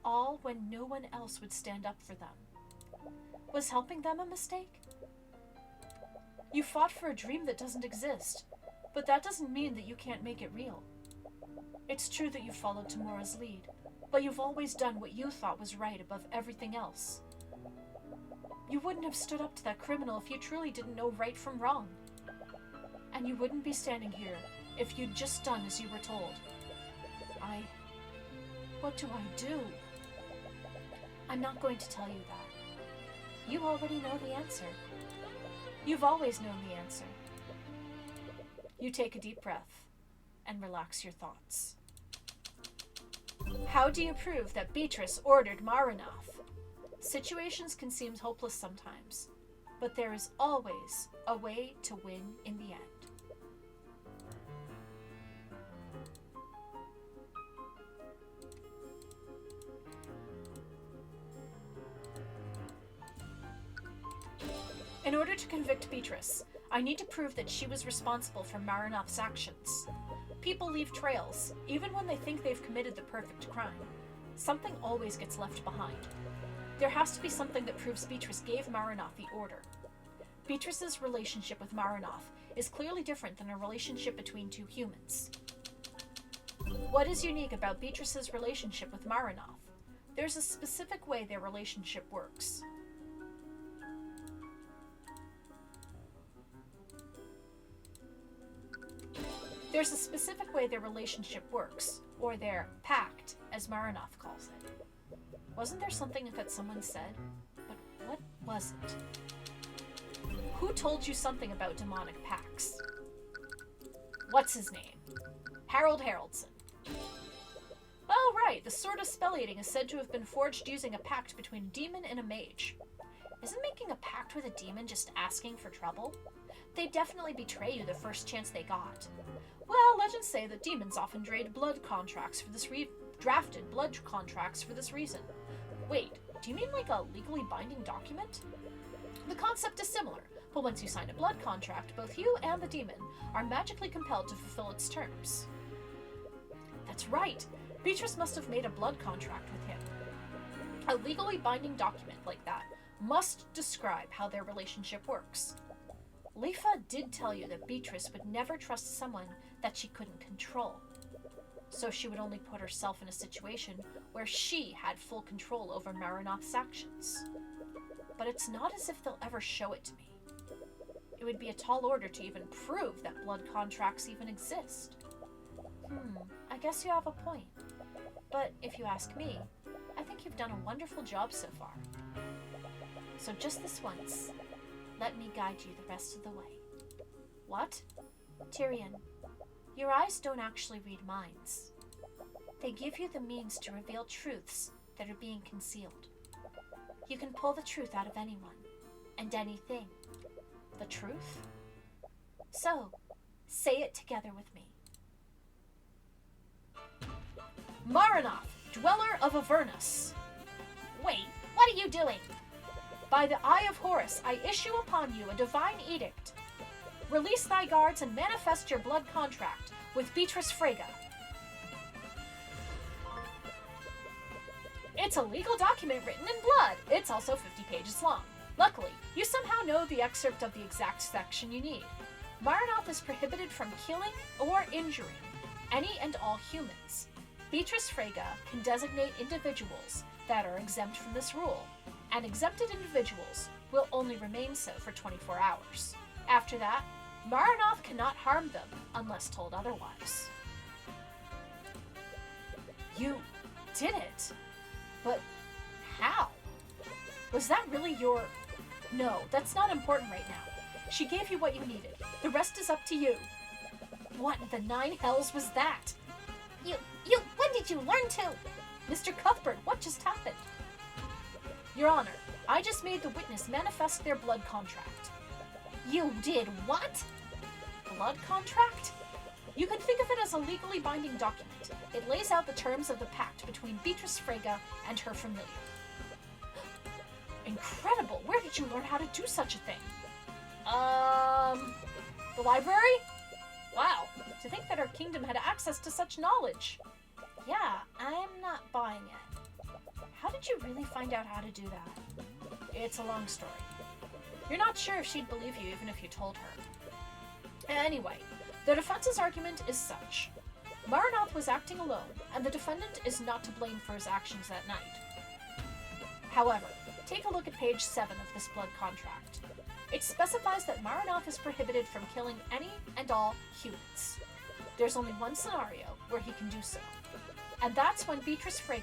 all when no one else would stand up for them. Was helping them a mistake? You fought for a dream that doesn't exist, but that doesn't mean that you can't make it real. It's true that you followed Tamora's lead, but you've always done what you thought was right above everything else. You wouldn't have stood up to that criminal if you truly didn't know right from wrong. And you wouldn't be standing here if you'd just done as you were told. What do I do? I'm not going to tell you that. You already know the answer. You've always known the answer. You take a deep breath and relax your thoughts. How do you prove that Beatrice ordered Marinoth? Situations can seem hopeless sometimes, but there is always a way to win in the end. In order to convict Beatrice, I need to prove that she was responsible for Marinoth's actions. People leave trails, even when they think they've committed the perfect crime. Something always gets left behind. There has to be something that proves Beatrice gave Marinoth the order. Beatrice's relationship with Marinoth is clearly different than a relationship between two humans. What is unique about Beatrice's relationship with Marinoth? There's a specific way their relationship works. There's a specific way their relationship works, or their pact, as Marinoth calls it. Wasn't there something that someone said? But what was it? Who told you something about demonic pacts? What's his name? Harold Haraldson. Oh, right, the sword of spell eating is said to have been forged using a pact between a demon and a mage. Isn't making a pact with a demon just asking for trouble? They'd definitely betray you the first chance they got. Well, legends say that demons often drafted blood contracts for this reason. Wait, do you mean like a legally binding document? The concept is similar, but once you sign a blood contract, both you and the demon are magically compelled to fulfill its terms. That's right, Beatrice must have made a blood contract with him. A legally binding document like that must describe how their relationship works. Leifa did tell you that Beatrice would never trust someone that she couldn't control. So she would only put herself in a situation where she had full control over Marinoth's actions. But it's not as if they'll ever show it to me. It would be a tall order to even prove that blood contracts even exist. I guess you have a point. But if you ask me, I think you've done a wonderful job so far. So just this once, let me guide you the rest of the way. What? Tyrion, your eyes don't actually read minds. They give you the means to reveal truths that are being concealed. You can pull the truth out of anyone, and anything. The truth? So, say it together with me. Marinoth, dweller of Avernus. Wait, what are you doing? By the eye of Horus, I issue upon you a divine edict. Release thy guards and manifest your blood contract with Beatrice Frege. It's a legal document written in blood. It's also 50 pages long. Luckily, you somehow know the excerpt of the exact section you need. Marinoth is prohibited from killing or injuring any and all humans. Beatrice Frege can designate individuals that are exempt from this rule, and exempted individuals will only remain so for 24 hours. After that, Marinoth cannot harm them unless told otherwise. You did it? But how? Was that really your... No, that's not important right now. She gave you what you needed. The rest is up to you. What in the nine hells was that? When did you learn to? Mr. Cuthbert, what just happened? Your Honor, I just made the witness manifest their blood contract. You did what? Blood contract? You can think of it as a legally binding document. It lays out the terms of the pact between Beatrice Frege and her familiar. Incredible! Where did you learn how to do such a thing? The library? Wow, to think that our kingdom had access to such knowledge. Yeah, I'm not buying it. How did you really find out how to do that? It's a long story. You're not sure if she'd believe you even if you told her. Anyway, the defense's argument is such. Marinoth was acting alone, and the defendant is not to blame for his actions that night. However, take a look at page 7 of this blood contract. It specifies that Marinoth is prohibited from killing any and all humans. There's only one scenario where he can do so, and that's when Beatrice Frege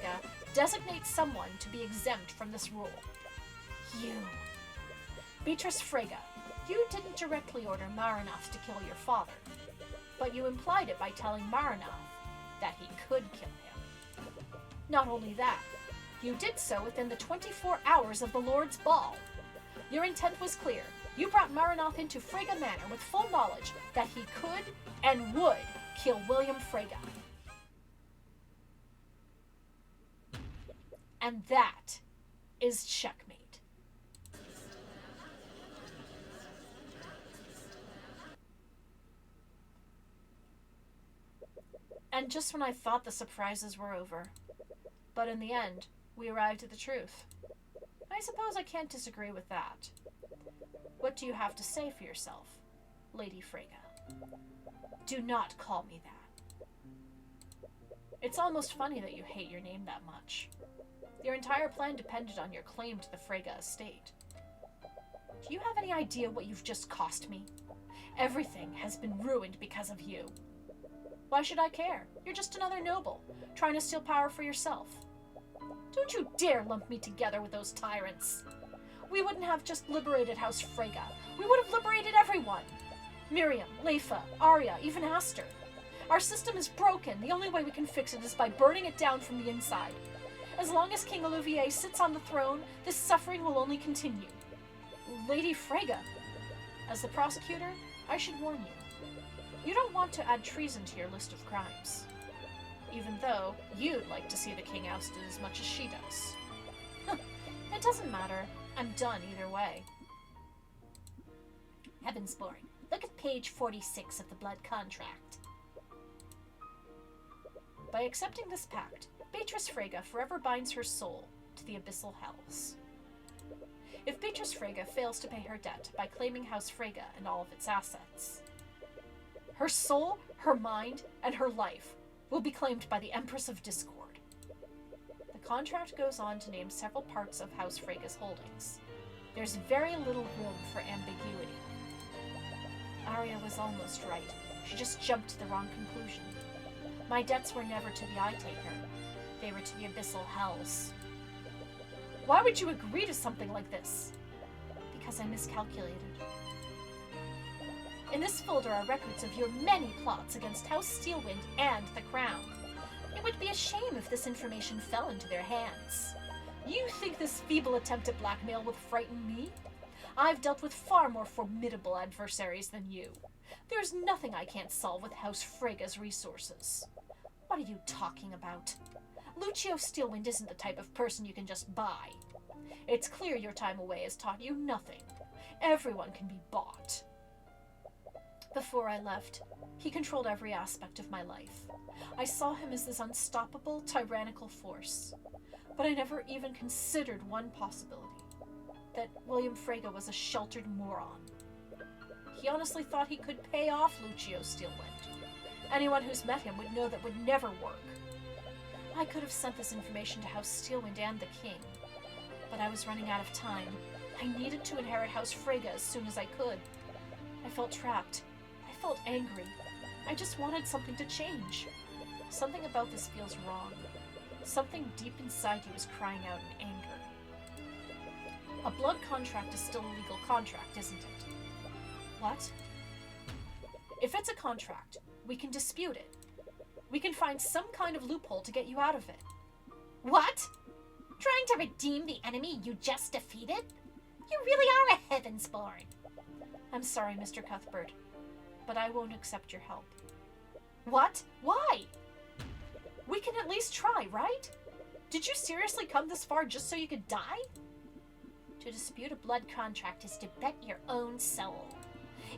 designates someone to be exempt from this rule. You. Beatrice Frege, you didn't directly order Marinoth to kill your father, but you implied it by telling Marinoth that he could kill him. Not only that, you did so within the 24 hours of the Lord's Ball. Your intent was clear. You brought Marinoth into Frege Manor with full knowledge that he could and would kill William Frege. And that is checkmate. And just when I thought the surprises were over. But in the end, we arrived at the truth. I suppose I can't disagree with that. What do you have to say for yourself, Lady Frege? Do not call me that. It's almost funny that you hate your name that much. Your entire plan depended on your claim to the Frege estate. Do you have any idea what you've just cost me? Everything has been ruined because of you. Why should I care? You're just another noble, trying to steal power for yourself. Don't you dare lump me together with those tyrants. We wouldn't have just liberated House Frege. We would have liberated everyone. Miriam, Leifa, Arya, even Aster. Our system is broken. The only way we can fix it is by burning it down from the inside. As long as King Olivier sits on the throne, this suffering will only continue. Lady Frege, as the prosecutor, I should warn you. You don't want to add treason to your list of crimes. Even though you'd like to see the king ousted as much as she does. It doesn't matter. I'm done either way. Heavensborn, look at page 46 of the blood contract. By accepting this pact, Beatrice Frege forever binds her soul to the abyssal hells. If Beatrice Frege fails to pay her debt by claiming House Frege and all of its assets, her soul, her mind, and her life will be claimed by the Empress of Discord. The contract goes on to name several parts of House Frege's holdings. There's very little room for ambiguity. Arya was almost right. She just jumped to the wrong conclusion. My debts were never to the Eye-Taker. They were to the abyssal hells. Why would you agree to something like this? Because I miscalculated. In this folder are records of your many plots against House Steelwind and the Crown. It would be a shame if this information fell into their hands. You think this feeble attempt at blackmail would frighten me? I've dealt with far more formidable adversaries than you. There's nothing I can't solve with House Frege's resources. What are you talking about? Lucio Steelwind isn't the type of person you can just buy. It's clear your time away has taught you nothing. Everyone can be bought. Before I left, he controlled every aspect of my life. I saw him as this unstoppable, tyrannical force. But I never even considered one possibility. That William Frege was a sheltered moron. He honestly thought he could pay off Lucio Steelwind. Anyone who's met him would know that would never work. I could have sent this information to House Steelwind and the king, but I was running out of time. I needed to inherit House Freyga as soon as I could. I felt trapped. I felt angry. I just wanted something to change. Something about this feels wrong. Something deep inside you is crying out in anger. A blood contract is still a legal contract, isn't it? What? If it's a contract, we can dispute it. We can find some kind of loophole to get you out of it. What? Trying to redeem the enemy you just defeated? You really are a Heavensborn. I'm sorry, Mr. Cuthbert, but I won't accept your help. What? Why? We can at least try, right? Did you seriously come this far just so you could die? To dispute a blood contract is to bet your own soul.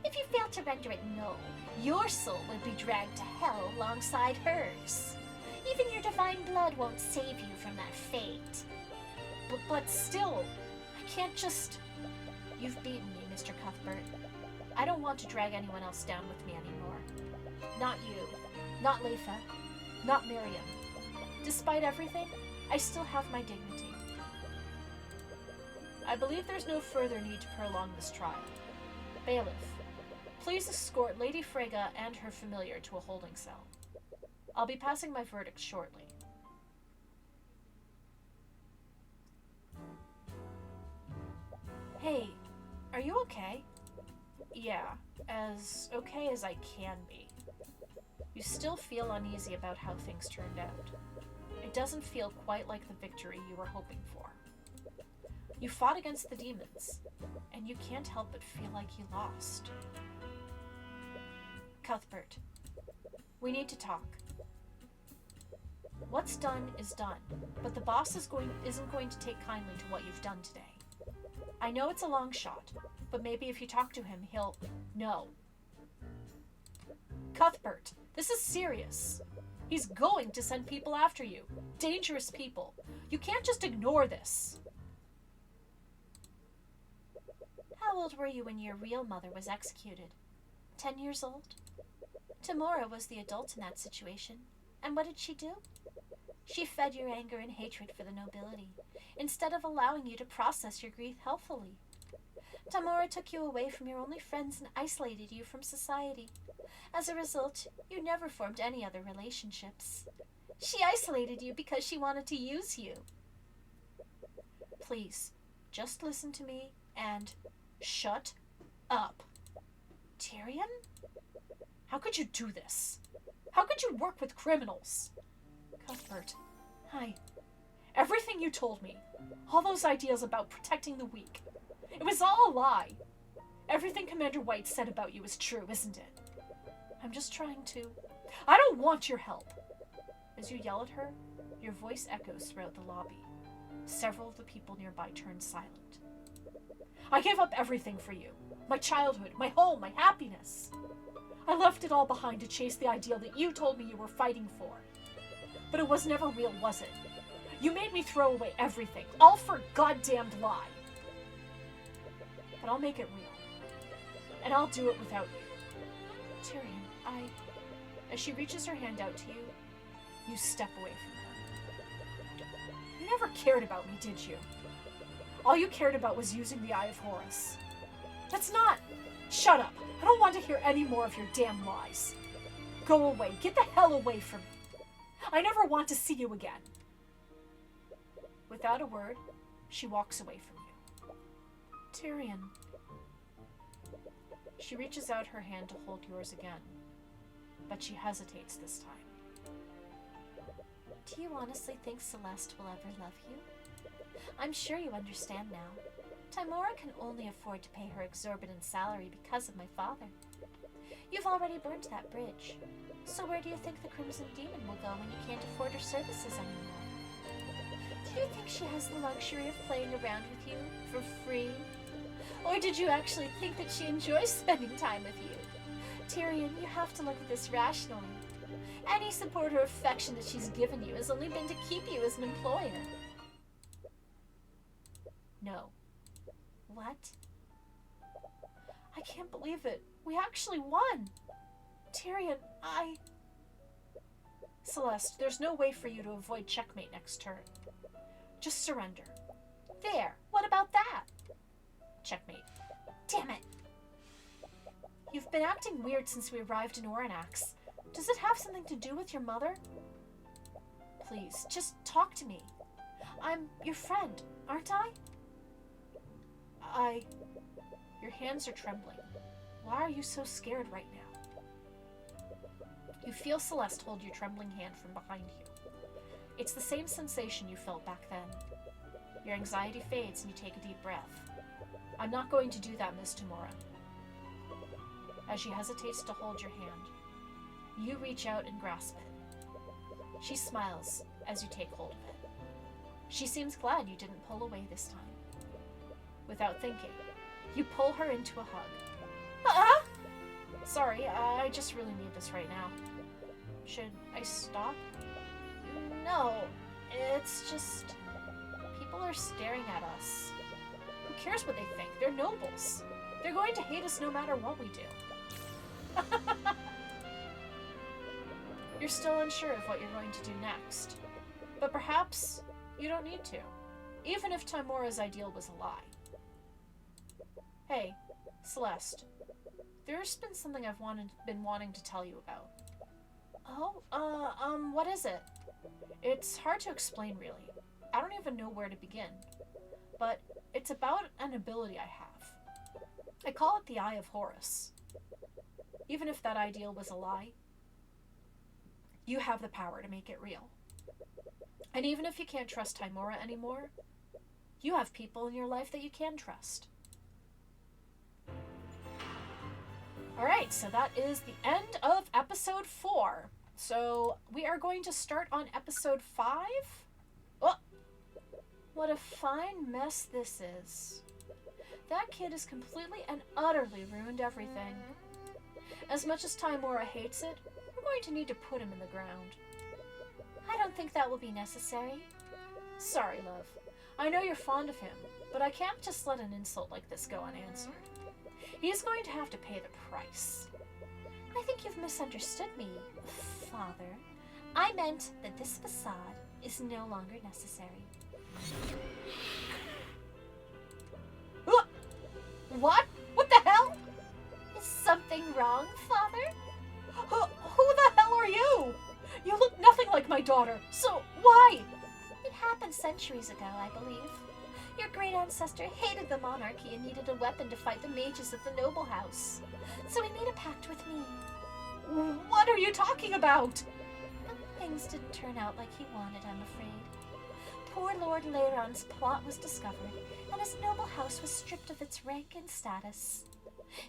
If you fail to render it no, your soul will be dragged to hell alongside hers. Even your divine blood won't save you from that fate. But still, I can't just... You've beaten me, Mr. Cuthbert. I don't want to drag anyone else down with me anymore. Not you. Not Letha. Not Miriam. Despite everything, I still have my dignity. I believe there's no further need to prolong this trial. Bailiff, please escort Lady Freyga and her familiar to a holding cell. I'll be passing my verdict shortly. Hey, are you okay? Yeah, as okay as I can be. You still feel uneasy about how things turned out. It doesn't feel quite like the victory you were hoping for. You fought against the demons, and you can't help but feel like you lost. Cuthbert, we need to talk. What's done is done, but the boss isn't going to take kindly to what you've done today. I know it's a long shot, but maybe if you talk to him, he'll... No. Cuthbert, this is serious. He's going to send people after you. Dangerous people. You can't just ignore this. How old were you when your real mother was executed? 10 years old? Tamora was the adult in that situation. And what did she do? She fed your anger and hatred for the nobility, instead of allowing you to process your grief healthfully. Tamora took you away from your only friends and isolated you from society. As a result, you never formed any other relationships. She isolated you because she wanted to use you. Please, just listen to me and shut up. Tyrion? How could you do this? How could you work with criminals? Cuthbert, hi. Everything you told me, all those ideas about protecting the weak, it was all a lie. Everything Commander White said about you is true, isn't it? I'm just trying to... I don't want your help. As you yell at her, your voice echoes throughout the lobby. Several of the people nearby turn silent. I gave up everything for you. My childhood, my home, my happiness. I left it all behind to chase the ideal that you told me you were fighting for. But it was never real, was it? You made me throw away everything, all for a goddamned lie. But I'll make it real. And I'll do it without you. Tyrion, As she reaches her hand out to you, you step away from her. You never cared about me, did you? All you cared about was using the Eye of Horus. That's not... Shut up. I don't want to hear any more of your damn lies. Go away. Get the hell away from me. I never want to see you again. Without a word, she walks away from you. Tyrion. She reaches out her hand to hold yours again, but she hesitates this time. Do you honestly think Celeste will ever love you? I'm sure you understand now. Timora can only afford to pay her exorbitant salary because of my father. You've already burnt that bridge. So where do you think the Crimson Demon will go when you can't afford her services anymore? Do you think she has the luxury of playing around with you for free? Or did you actually think that she enjoys spending time with you? Tyrion, you have to look at this rationally. Any support or affection that she's given you has only been to keep you as an employer. No. What? I can't believe it. We actually won. Tyrion, Celeste, there's no way for you to avoid checkmate next turn. Just surrender. There, what about that? Checkmate. Damn it. You've been acting weird since we arrived in Oranax. Does it have something to do with your mother? Please, just talk to me. I'm your friend, aren't I? Your hands are trembling. Why are you so scared right now? You feel Celeste hold your trembling hand from behind you. It's the same sensation you felt back then. Your anxiety fades and you take a deep breath. I'm not going to do that, Miss Tamora. As she hesitates to hold your hand, you reach out and grasp it. She smiles as you take hold of it. She seems glad you didn't pull away this time. Without thinking, you pull her into a hug. Sorry, I just really need this right now. Should I stop? No, it's just... people are staring at us. Who cares what they think? They're nobles. They're going to hate us no matter what we do. You're still unsure of what you're going to do next. But perhaps you don't need to. Even if Timora's ideal was a lie. Hey, Celeste. There's been something I've been wanting to tell you about. Oh, what is it? It's hard to explain, really. I don't even know where to begin. But it's about an ability I have. I call it the Eye of Horus. Even if that ideal was a lie, you have the power to make it real. And even if you can't trust Timora anymore, you have people in your life that you can trust. Alright, so that is the end of episode 4. So we are going to start on episode 5. Oh, what a fine mess this is. That kid has completely and utterly ruined everything. As much as Timora hates it, we're going to need to put him in the ground. I don't think that will be necessary. Sorry, love. I know you're fond of him, but I can't just let an insult like this go unanswered. He's going to have to pay the price. I think you've misunderstood me, Father. I meant that this facade is no longer necessary. What? What the hell? Is something wrong, Father? Who the hell are you? You look nothing like my daughter, so why? It happened centuries ago, I believe. Your great ancestor hated the monarchy and needed a weapon to fight the mages of the noble house. So he made a pact with me. What are you talking about? But things didn't turn out like he wanted, I'm afraid. Poor Lord Leiron's plot was discovered, and his noble house was stripped of its rank and status.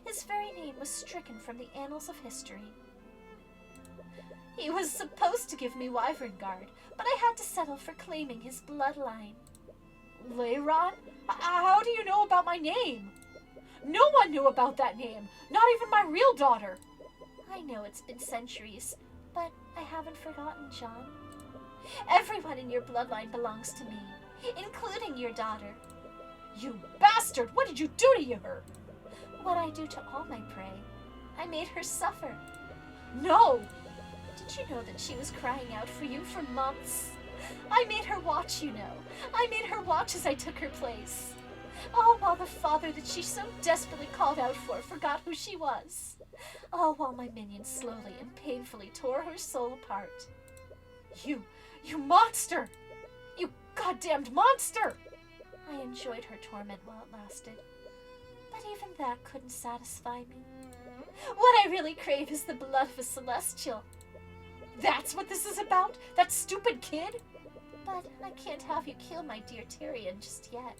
His very name was stricken from the annals of history. He was supposed to give me Wyvern Guard, but I had to settle for claiming his bloodline. Leiron? How do you know about my name? No one knew about that name, not even my real daughter. I know it's been centuries, but I haven't forgotten, John. Everyone in your bloodline belongs to me, including your daughter. You bastard! What did you do to her? What I do to all my prey. I made her suffer. No! Did you know that she was crying out for you for months? I made her watch, you know. I made her watch as I took her place. All while the father that she so desperately called out for forgot who she was. All while my minions slowly and painfully tore her soul apart. You monster! You goddamned monster! I enjoyed her torment while it lasted. But even that couldn't satisfy me. What I really crave is the blood of a celestial. That's what this is about? That stupid kid? But I can't have you kill my dear Tyrion just yet.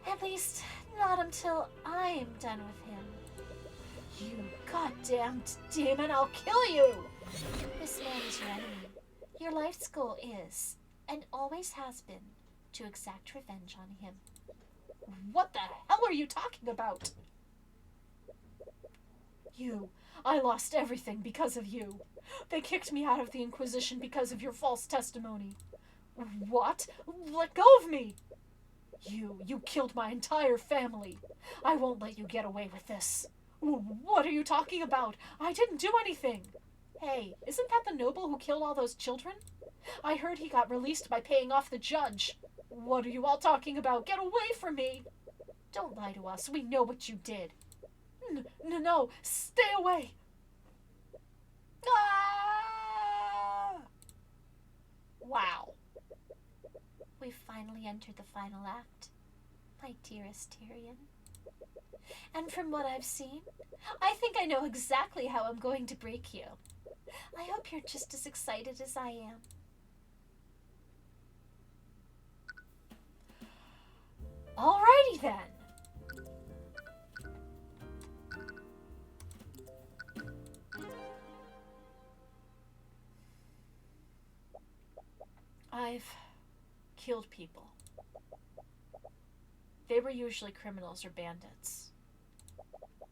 At least, not until I'm done with him. You goddamned demon, I'll kill you! This man is your enemy. Your life's goal is, and always has been, to exact revenge on him. What the hell are you talking about? I lost everything because of you. They kicked me out of the Inquisition because of your false testimony. What? Let go of me! You killed my entire family. I won't let you get away with this. What are you talking about? I didn't do anything. Hey, isn't that the noble who killed all those children? I heard he got released by paying off the judge. What are you all talking about? Get away from me! Don't lie to us. We know what you did. No, stay away! Ah! Wow. We've finally entered the final act, my dearest Tyrion. And from what I've seen, I think I know exactly how I'm going to break you. I hope you're just as excited as I am. Alrighty then. I've killed people. They were usually criminals or bandits.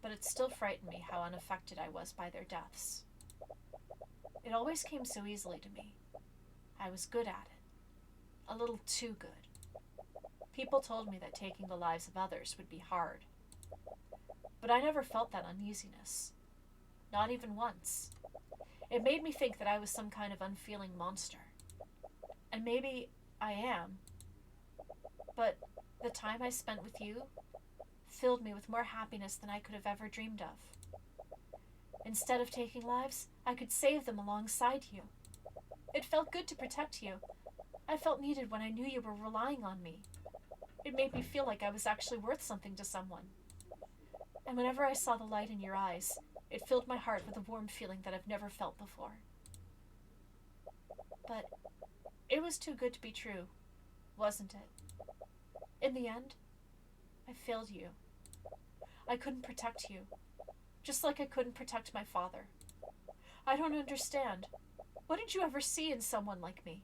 But it still frightened me how unaffected I was by their deaths. It always came so easily to me. I was good at it. A little too good. People told me that taking the lives of others would be hard. But I never felt that uneasiness. Not even once. It made me think that I was some kind of unfeeling monster. And maybe I am. But the time I spent with you filled me with more happiness than I could have ever dreamed of. Instead of taking lives, I could save them alongside you. It felt good to protect you. I felt needed when I knew you were relying on me. It made me feel like I was actually worth something to someone. And whenever I saw the light in your eyes, it filled my heart with a warm feeling that I've never felt before. But it was too good to be true, wasn't it? In the end, I failed you. I couldn't protect you, just like I couldn't protect my father. I don't understand. What did you ever see in someone like me?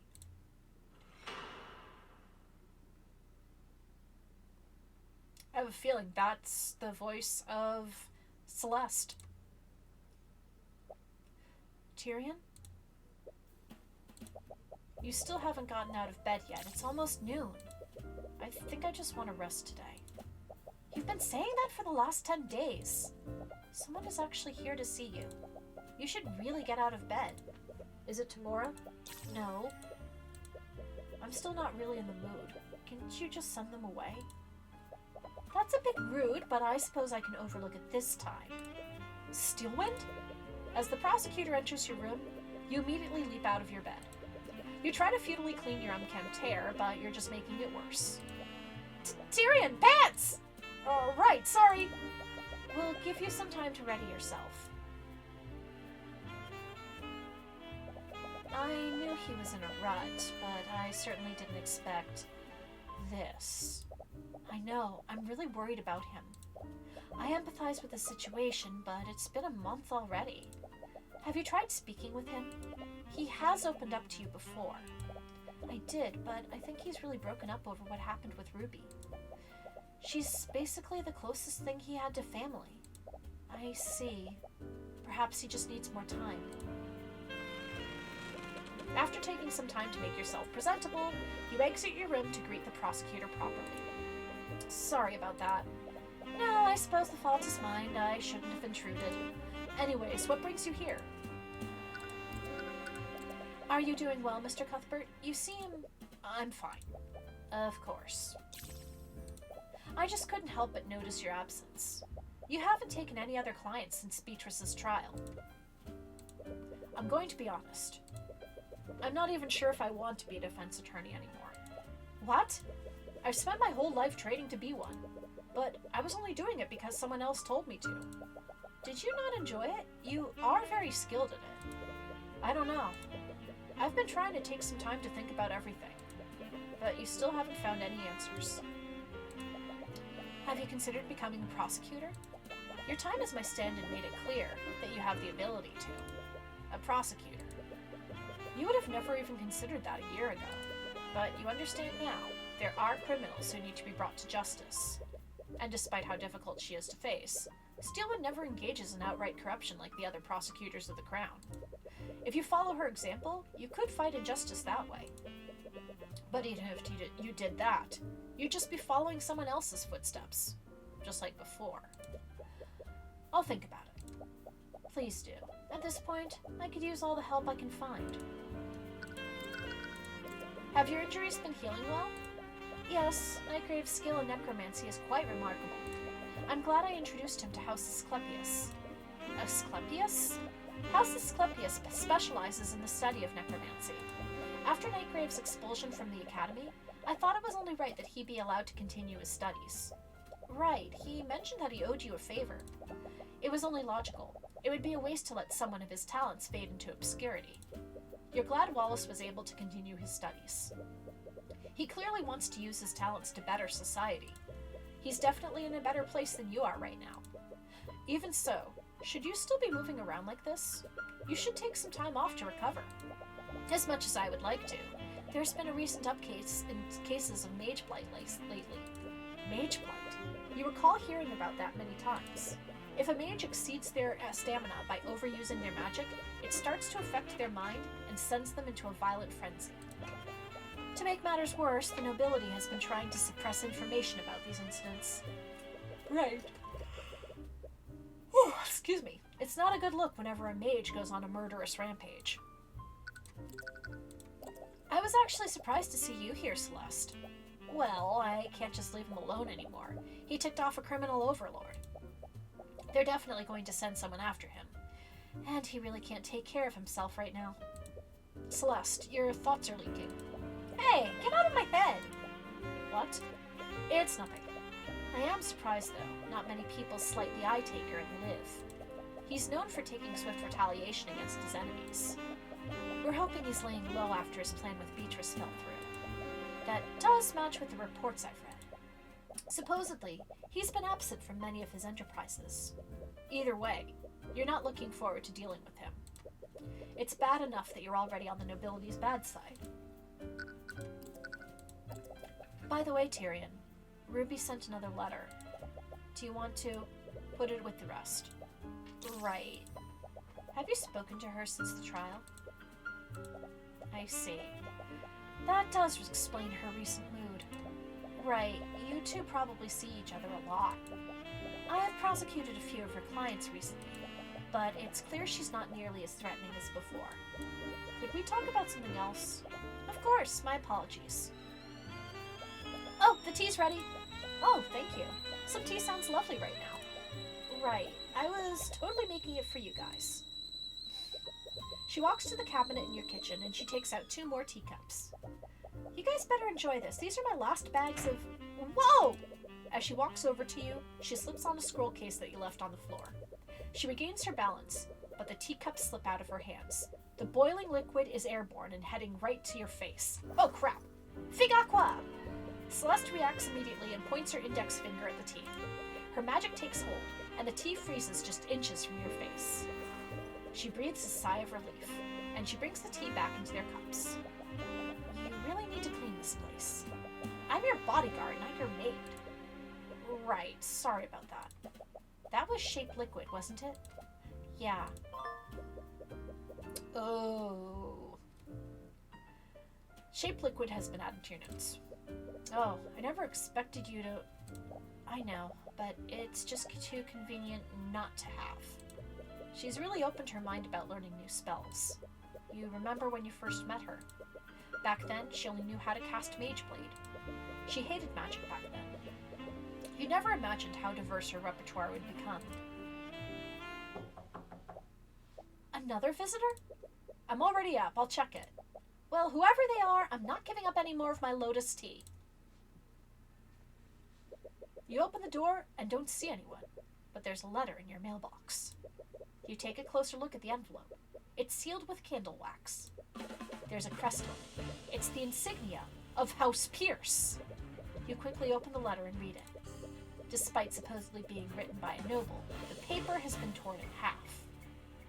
I have a feeling that's the voice of Celeste. Tyrion? You still haven't gotten out of bed yet. It's almost noon. I think I just want to rest today. You've been saying that for the last 10 days. Someone is actually here to see you. You should really get out of bed. Is it Tamora? No. I'm still not really in the mood. Can't you just send them away? That's a bit rude, but I suppose I can overlook it this time. Steelwind? As the prosecutor enters your room, you immediately leap out of your bed. You try to futilely clean your unkempt hair, but you're just making it worse. Tyrion, pants! Oh, right, sorry. We'll give you some time to ready yourself. I knew he was in a rut, but I certainly didn't expect this. I know, I'm really worried about him. I empathize with the situation, but it's been a month already. Have you tried speaking with him? He has opened up to you before. I did, but I think he's really broken up over what happened with Ruby. She's basically the closest thing he had to family. I see. Perhaps he just needs more time. After taking some time to make yourself presentable, you exit your room to greet the prosecutor properly. Sorry about that. No, I suppose the fault is mine. I shouldn't have intruded. Anyways, what brings you here? Are you doing well, Mr. Cuthbert? You seem... I'm fine. Of course. I just couldn't help but notice your absence. You haven't taken any other clients since Beatrice's trial. I'm going to be honest. I'm not even sure if I want to be a defense attorney anymore. What? I've spent my whole life training to be one, but I was only doing it because someone else told me to. Did you not enjoy it? You are very skilled at it. I don't know. I've been trying to take some time to think about everything, but you still haven't found any answers. Have you considered becoming a prosecutor? Your time as my stand-in made it clear that you have the ability to. A prosecutor. You would have never even considered that a year ago, but you understand now. There are criminals who need to be brought to justice. And despite how difficult she is to face, Steelwood never engages in outright corruption like the other prosecutors of the Crown. If you follow her example, you could fight injustice that way. But even if you did that, you'd just be following someone else's footsteps, just like before. I'll think about it. Please do. At this point, I could use all the help I can find. Have your injuries been healing well? Yes, Nightgrave's skill in necromancy is quite remarkable. I'm glad I introduced him to House Asclepius. Asclepius? House Asclepius specializes in the study of necromancy. After Nightgrave's expulsion from the academy, I thought it was only right that he be allowed to continue his studies. Right, he mentioned that he owed you a favor. It was only logical. It would be a waste to let someone of his talents fade into obscurity. You're glad Wallace was able to continue his studies. He clearly wants to use his talents to better society. He's definitely in a better place than you are right now. Even so, should you still be moving around like this, you should take some time off to recover. As much as I would like to, there's been a recent upcase in cases of mage blight lately. Mage blight? You recall hearing about that many times. If a mage exceeds their stamina by overusing their magic, it starts to affect their mind and sends them into a violent frenzy. To make matters worse, the nobility has been trying to suppress information about these incidents. Right. Whew, excuse me. It's not a good look whenever a mage goes on a murderous rampage. I was actually surprised to see you here, Celeste. Well, I can't just leave him alone anymore. He ticked off a criminal overlord. They're definitely going to send someone after him. And he really can't take care of himself right now. Celeste, your thoughts are leaking. Hey, get out of my head! What? It's nothing. I am surprised, though. Not many people slight the eye taker and live. He's known for taking swift retaliation against his enemies. We're hoping he's laying low after his plan with Beatrice fell through. That does match with the reports I've read. Supposedly, he's been absent from many of his enterprises. Either way, you're not looking forward to dealing with him. It's bad enough that you're already on the nobility's bad side. By the way, Tyrion, Ruby sent another letter. Do you want to put it with the rest? Right. Have you spoken to her since the trial? I see. That does explain her recent mood. Right, you two probably see each other a lot. I have prosecuted a few of her clients recently, but it's clear she's not nearly as threatening as before. Could we talk about something else? Of course, my apologies. Oh, the tea's ready. Oh, thank you. Some tea sounds lovely right now. Right, I was totally making it for you guys. She walks to the cabinet in your kitchen and she takes out 2 more teacups. You guys better enjoy this. These are my last bags of... Whoa! As she walks over to you, she slips on a scroll case that you left on the floor. She regains her balance, but the teacups slip out of her hands. The boiling liquid is airborne and heading right to your face. Oh crap! Fig aqua! Celeste reacts immediately and points her index finger at the tea. Her magic takes hold, and the tea freezes just inches from your face. She breathes a sigh of relief, and she brings the tea back into their cups. You really need to clean this place. I'm your bodyguard, not your maid. Right, sorry about that. That was shaped liquid, wasn't it? Yeah. Oh. Shaped liquid has been added to your notes. Oh, I never expected you to... I know, but it's just too convenient not to have. She's really opened her mind about learning new spells. You remember when you first met her? Back then, she only knew how to cast Mage Blade. She hated magic back then. You never imagined how diverse her repertoire would become. Another visitor? I'm already up, I'll check it. Well, whoever they are, I'm not giving up any more of my lotus tea. You open the door and don't see anyone, but there's a letter in your mailbox. You take a closer look at the envelope. It's sealed with candle wax. There's a crest on it. It's the insignia of House Pierce. You quickly open the letter and read it. Despite supposedly being written by a noble, the paper has been torn in half.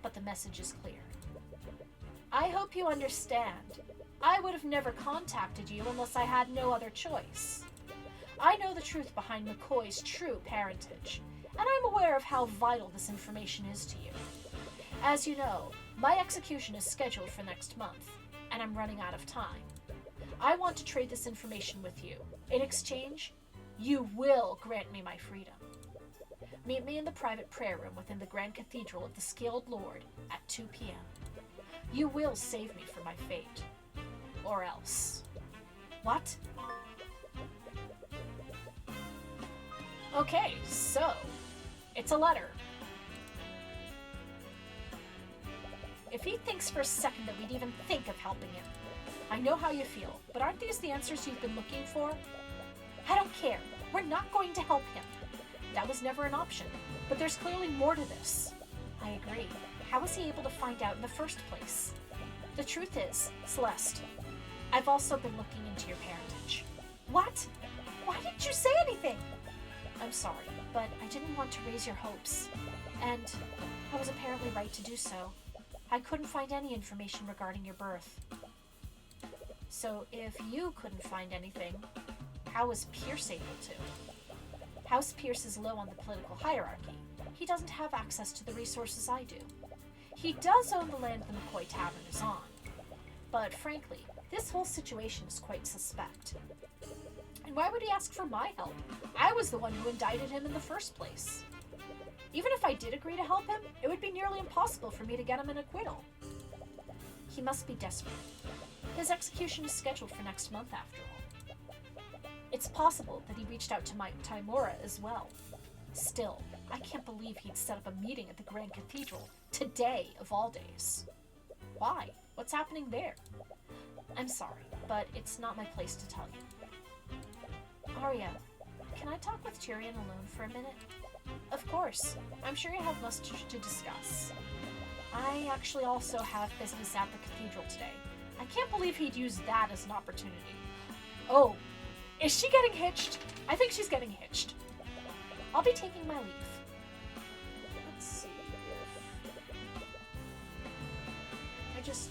But the message is clear. I hope you understand. I would have never contacted you unless I had no other choice. I know the truth behind McCoy's true parentage, and I'm aware of how vital this information is to you. As you know, my execution is scheduled for next month, and I'm running out of time. I want to trade this information with you. In exchange, you will grant me my freedom. Meet me in the private prayer room within the Grand Cathedral of the Scaled Lord at 2 p.m. You will save me from my fate. Or else. What? Okay, so it's a letter. If he thinks for a second that we'd even think of helping him. I know how you feel, but aren't these the answers you've been looking for? I don't care. We're not going to help him. That was never an option, but there's clearly more to this. I agree. How was he able to find out in the first place? The truth is, Celeste, I've also been looking into your parentage. What? Why didn't you say anything? I'm sorry, but I didn't want to raise your hopes. And I was apparently right to do so. I couldn't find any information regarding your birth. So if you couldn't find anything, how was Pierce able to? House Pierce is low on the political hierarchy. He doesn't have access to the resources I do. He does own the land the McCoy Tavern is on. But frankly, this whole situation is quite suspect. And why would he ask for my help? I was the one who indicted him in the first place. Even if I did agree to help him, it would be nearly impossible for me to get him an acquittal. He must be desperate. His execution is scheduled for next month, after all. It's possible that he reached out to Timora as well. Still, I can't believe he'd set up a meeting at the Grand Cathedral, today of all days. Why? What's happening there? I'm sorry, but it's not my place to tell you. Arya, can I talk with Tyrion alone for a minute? Of course. I'm sure you have much to discuss. I actually also have business at the cathedral today. I can't believe he'd use that as an opportunity. Oh, is she getting hitched? I think she's getting hitched. I'll be taking my leave. Let's see if... I just...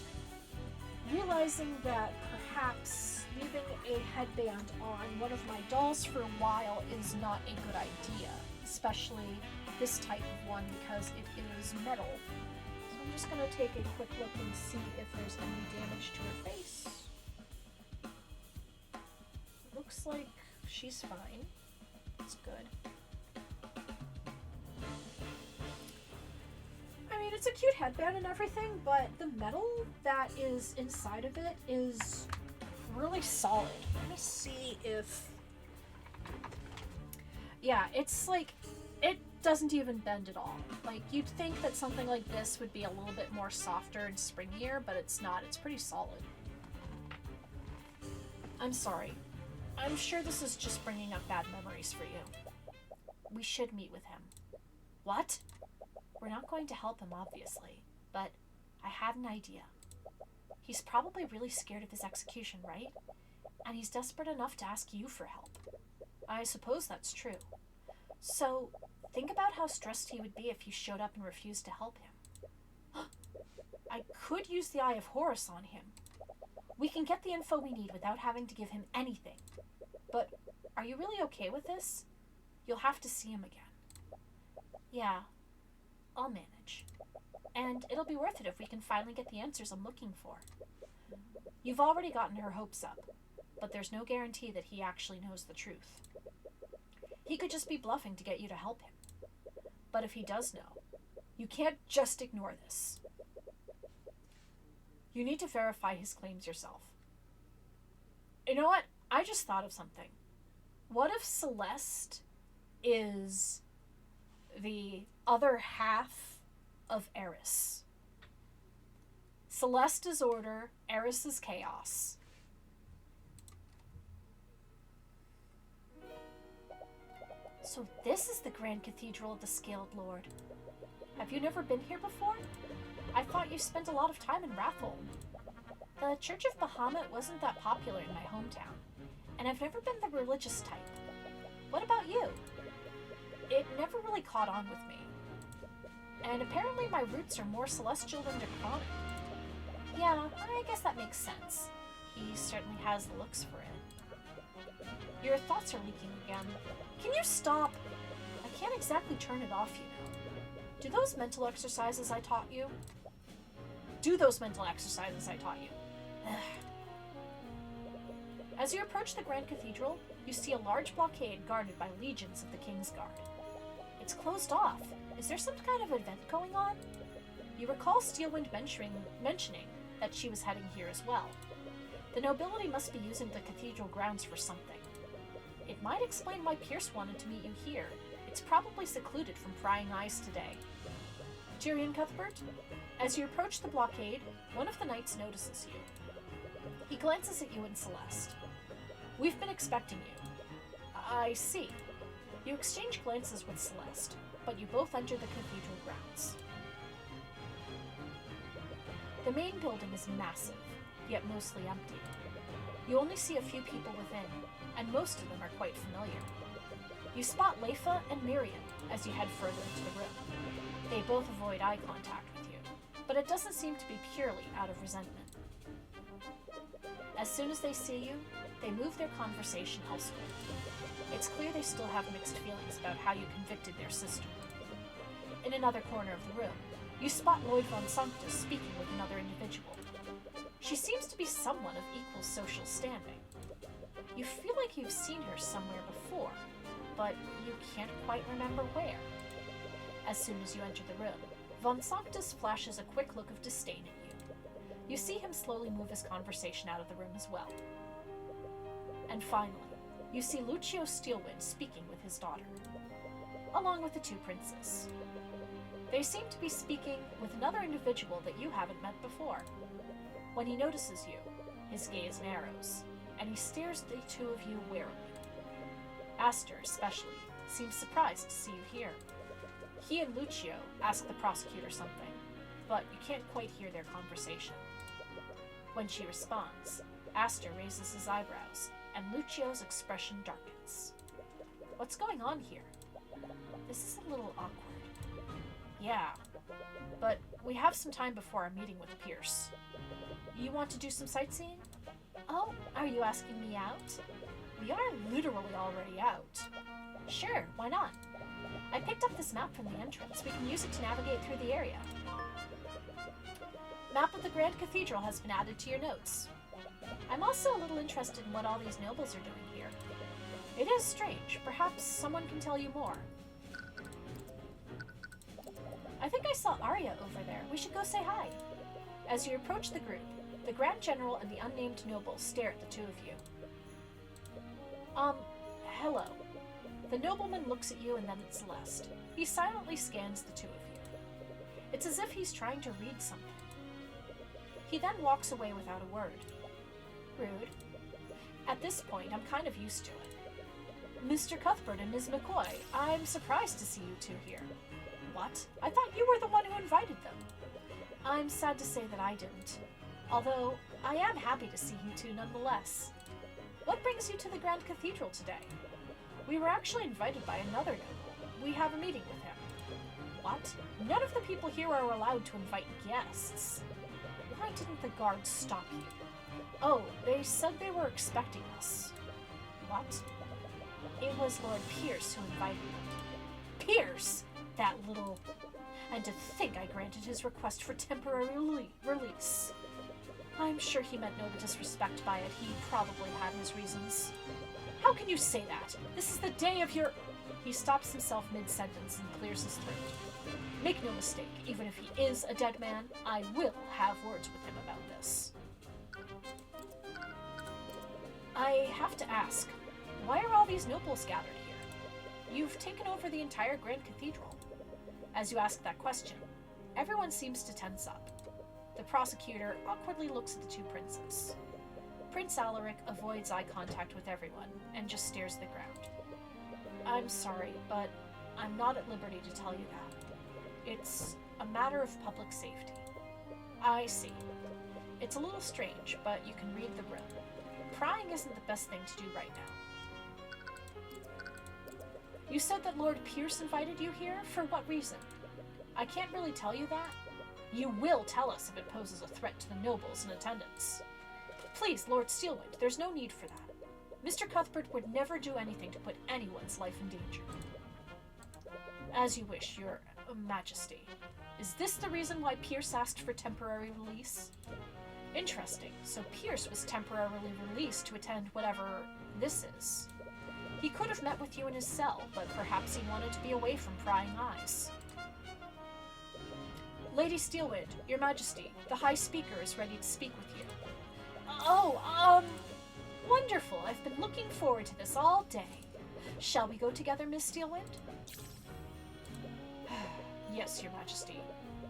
realizing that perhaps leaving a headband on one of my dolls for a while is not a good idea. Especially this type of one because it is metal. So I'm just going to take a quick look and see if there's any damage to her face. Looks like she's fine. That's good. I mean, it's a cute headband and everything, but the metal that is inside of it is really solid. Let me see if... Yeah, it's like, it doesn't even bend at all. Like, you'd think that something like this would be a little bit more softer and springier, but it's not. It's pretty solid. I'm sorry. I'm sure this is just bringing up bad memories for you. We should meet with him. What? We're not going to help him, obviously, but I had an idea. He's probably really scared of his execution, right? And he's desperate enough to ask you for help. I suppose that's true. So, think about how stressed he would be if you showed up and refused to help him. I could use the Eye of Horus on him. We can get the info we need without having to give him anything. But are you really okay with this? You'll have to see him again. Yeah, I'll manage. And it'll be worth it if we can finally get the answers I'm looking for. You've already gotten her hopes up, but there's no guarantee that he actually knows the truth. He could just be bluffing to get you to help him. But if he does know, you can't just ignore this. You need to verify his claims yourself. You know what? I just thought of something. What if Celeste is the other half of Eris? Celeste is order, Eris is chaos. So this is the Grand Cathedral of the Scaled Lord. Have you never been here before? I thought you spent a lot of time in Rathol. The Church of Bahamut wasn't that popular in my hometown, and I've never been the religious type. What about you? It never really caught on with me. And apparently my roots are more celestial than draconic. Yeah, I guess that makes sense. He certainly has the looks for it. Your thoughts are leaking again. Can you stop? I can't exactly turn it off, you know. Do those mental exercises I taught you? Do those mental exercises I taught you. As you approach the Grand Cathedral, you see a large blockade guarded by legions of the King's Guard. It's closed off. Is there some kind of event going on? You recall Steelwind mentioning that she was heading here as well. The nobility must be using the cathedral grounds for something. It might explain why Pierce wanted to meet you here. It's probably secluded from prying eyes today. Tyrion Cuthbert, as you approach the blockade, one of the knights notices you. He glances at you and Celeste. We've been expecting you. I see. You exchange glances with Celeste, but you both enter the cathedral grounds. The main building is massive, yet mostly empty. You only see a few people within, and most of them are quite familiar. You spot Leifa and Miriam as you head further into the room. They both avoid eye contact with you, but it doesn't seem to be purely out of resentment. As soon as they see you, they move their conversation elsewhere. It's clear they still have mixed feelings about how you convicted their sister. In another corner of the room, you spot Lloyd von Sanctus speaking with another individual. She seems to be someone of equal social standing. You feel like you've seen her somewhere before, but you can't quite remember where. As soon as you enter the room, von Sanctus flashes a quick look of disdain at you. You see him slowly move his conversation out of the room as well. And finally, you see Lucio Steelwind speaking with his daughter, along with the two princes. They seem to be speaking with another individual that you haven't met before. When he notices you, his gaze narrows, and he stares at the two of you warily. Aster, especially, seems surprised to see you here. He and Lucio ask the prosecutor something, but you can't quite hear their conversation. When she responds, Aster raises his eyebrows, and Lucio's expression darkens. What's going on here? This is a little awkward. Yeah, but we have some time before our meeting with Pierce. You want to do some sightseeing? Oh, are you asking me out? We are literally already out. Sure, why not? I picked up this map from the entrance. We can use it to navigate through the area. Map of the Grand Cathedral has been added to your notes. I'm also a little interested in what all these nobles are doing here. It is strange. Perhaps someone can tell you more. I think I saw Arya over there. We should go say hi. As you approach the group, the Grand General and the unnamed noble stare at the two of you. Hello. The nobleman looks at you and then at Celeste. He silently scans the two of you. It's as if he's trying to read something. He then walks away without a word. Rude. At this point, I'm kind of used to it. Mr. Cuthbert and Ms. McCoy, I'm surprised to see you two here. What? I thought you were the one who invited them. I'm sad to say that I didn't. Although, I am happy to see you two nonetheless. What brings you to the Grand Cathedral today? We were actually invited by another noble. We have a meeting with him. What? None of the people here are allowed to invite guests. Why didn't the guards stop you? Oh, they said they were expecting us. What? It was Lord Pierce who invited them. Pierce! That little... And to think I granted his request for temporary release. I'm sure he meant no disrespect by it. He probably had his reasons. How can you say that? This is the day of your... He stops himself mid-sentence and clears his throat. Make no mistake, even if he is a dead man, I will have words with him about this. I have to ask, why are all these nobles gathered here? You've taken over the entire Grand Cathedral. As you ask that question, everyone seems to tense up. The prosecutor awkwardly looks at the two princes. Prince Alaric avoids eye contact with everyone and just stares at the ground. I'm sorry, but I'm not at liberty to tell you that. It's a matter of public safety. I see. It's a little strange, but you can read the room. Prying isn't the best thing to do right now. You said that Lord Pierce invited you here? For what reason? I can't really tell you that. You will tell us if it poses a threat to the nobles in attendance. Please, Lord Steelwind, there's no need for that. Mr. Cuthbert would never do anything to put anyone's life in danger. As you wish, Your Majesty. Is this the reason why Pierce asked for temporary release? Interesting. So Pierce was temporarily released to attend whatever this is. He could have met with you in his cell, but perhaps he wanted to be away from prying eyes. Lady Steelwind, Your Majesty, the High Speaker is ready to speak with you. Oh, wonderful. I've been looking forward to this all day. Shall we go together, Miss Steelwind? Yes, Your Majesty.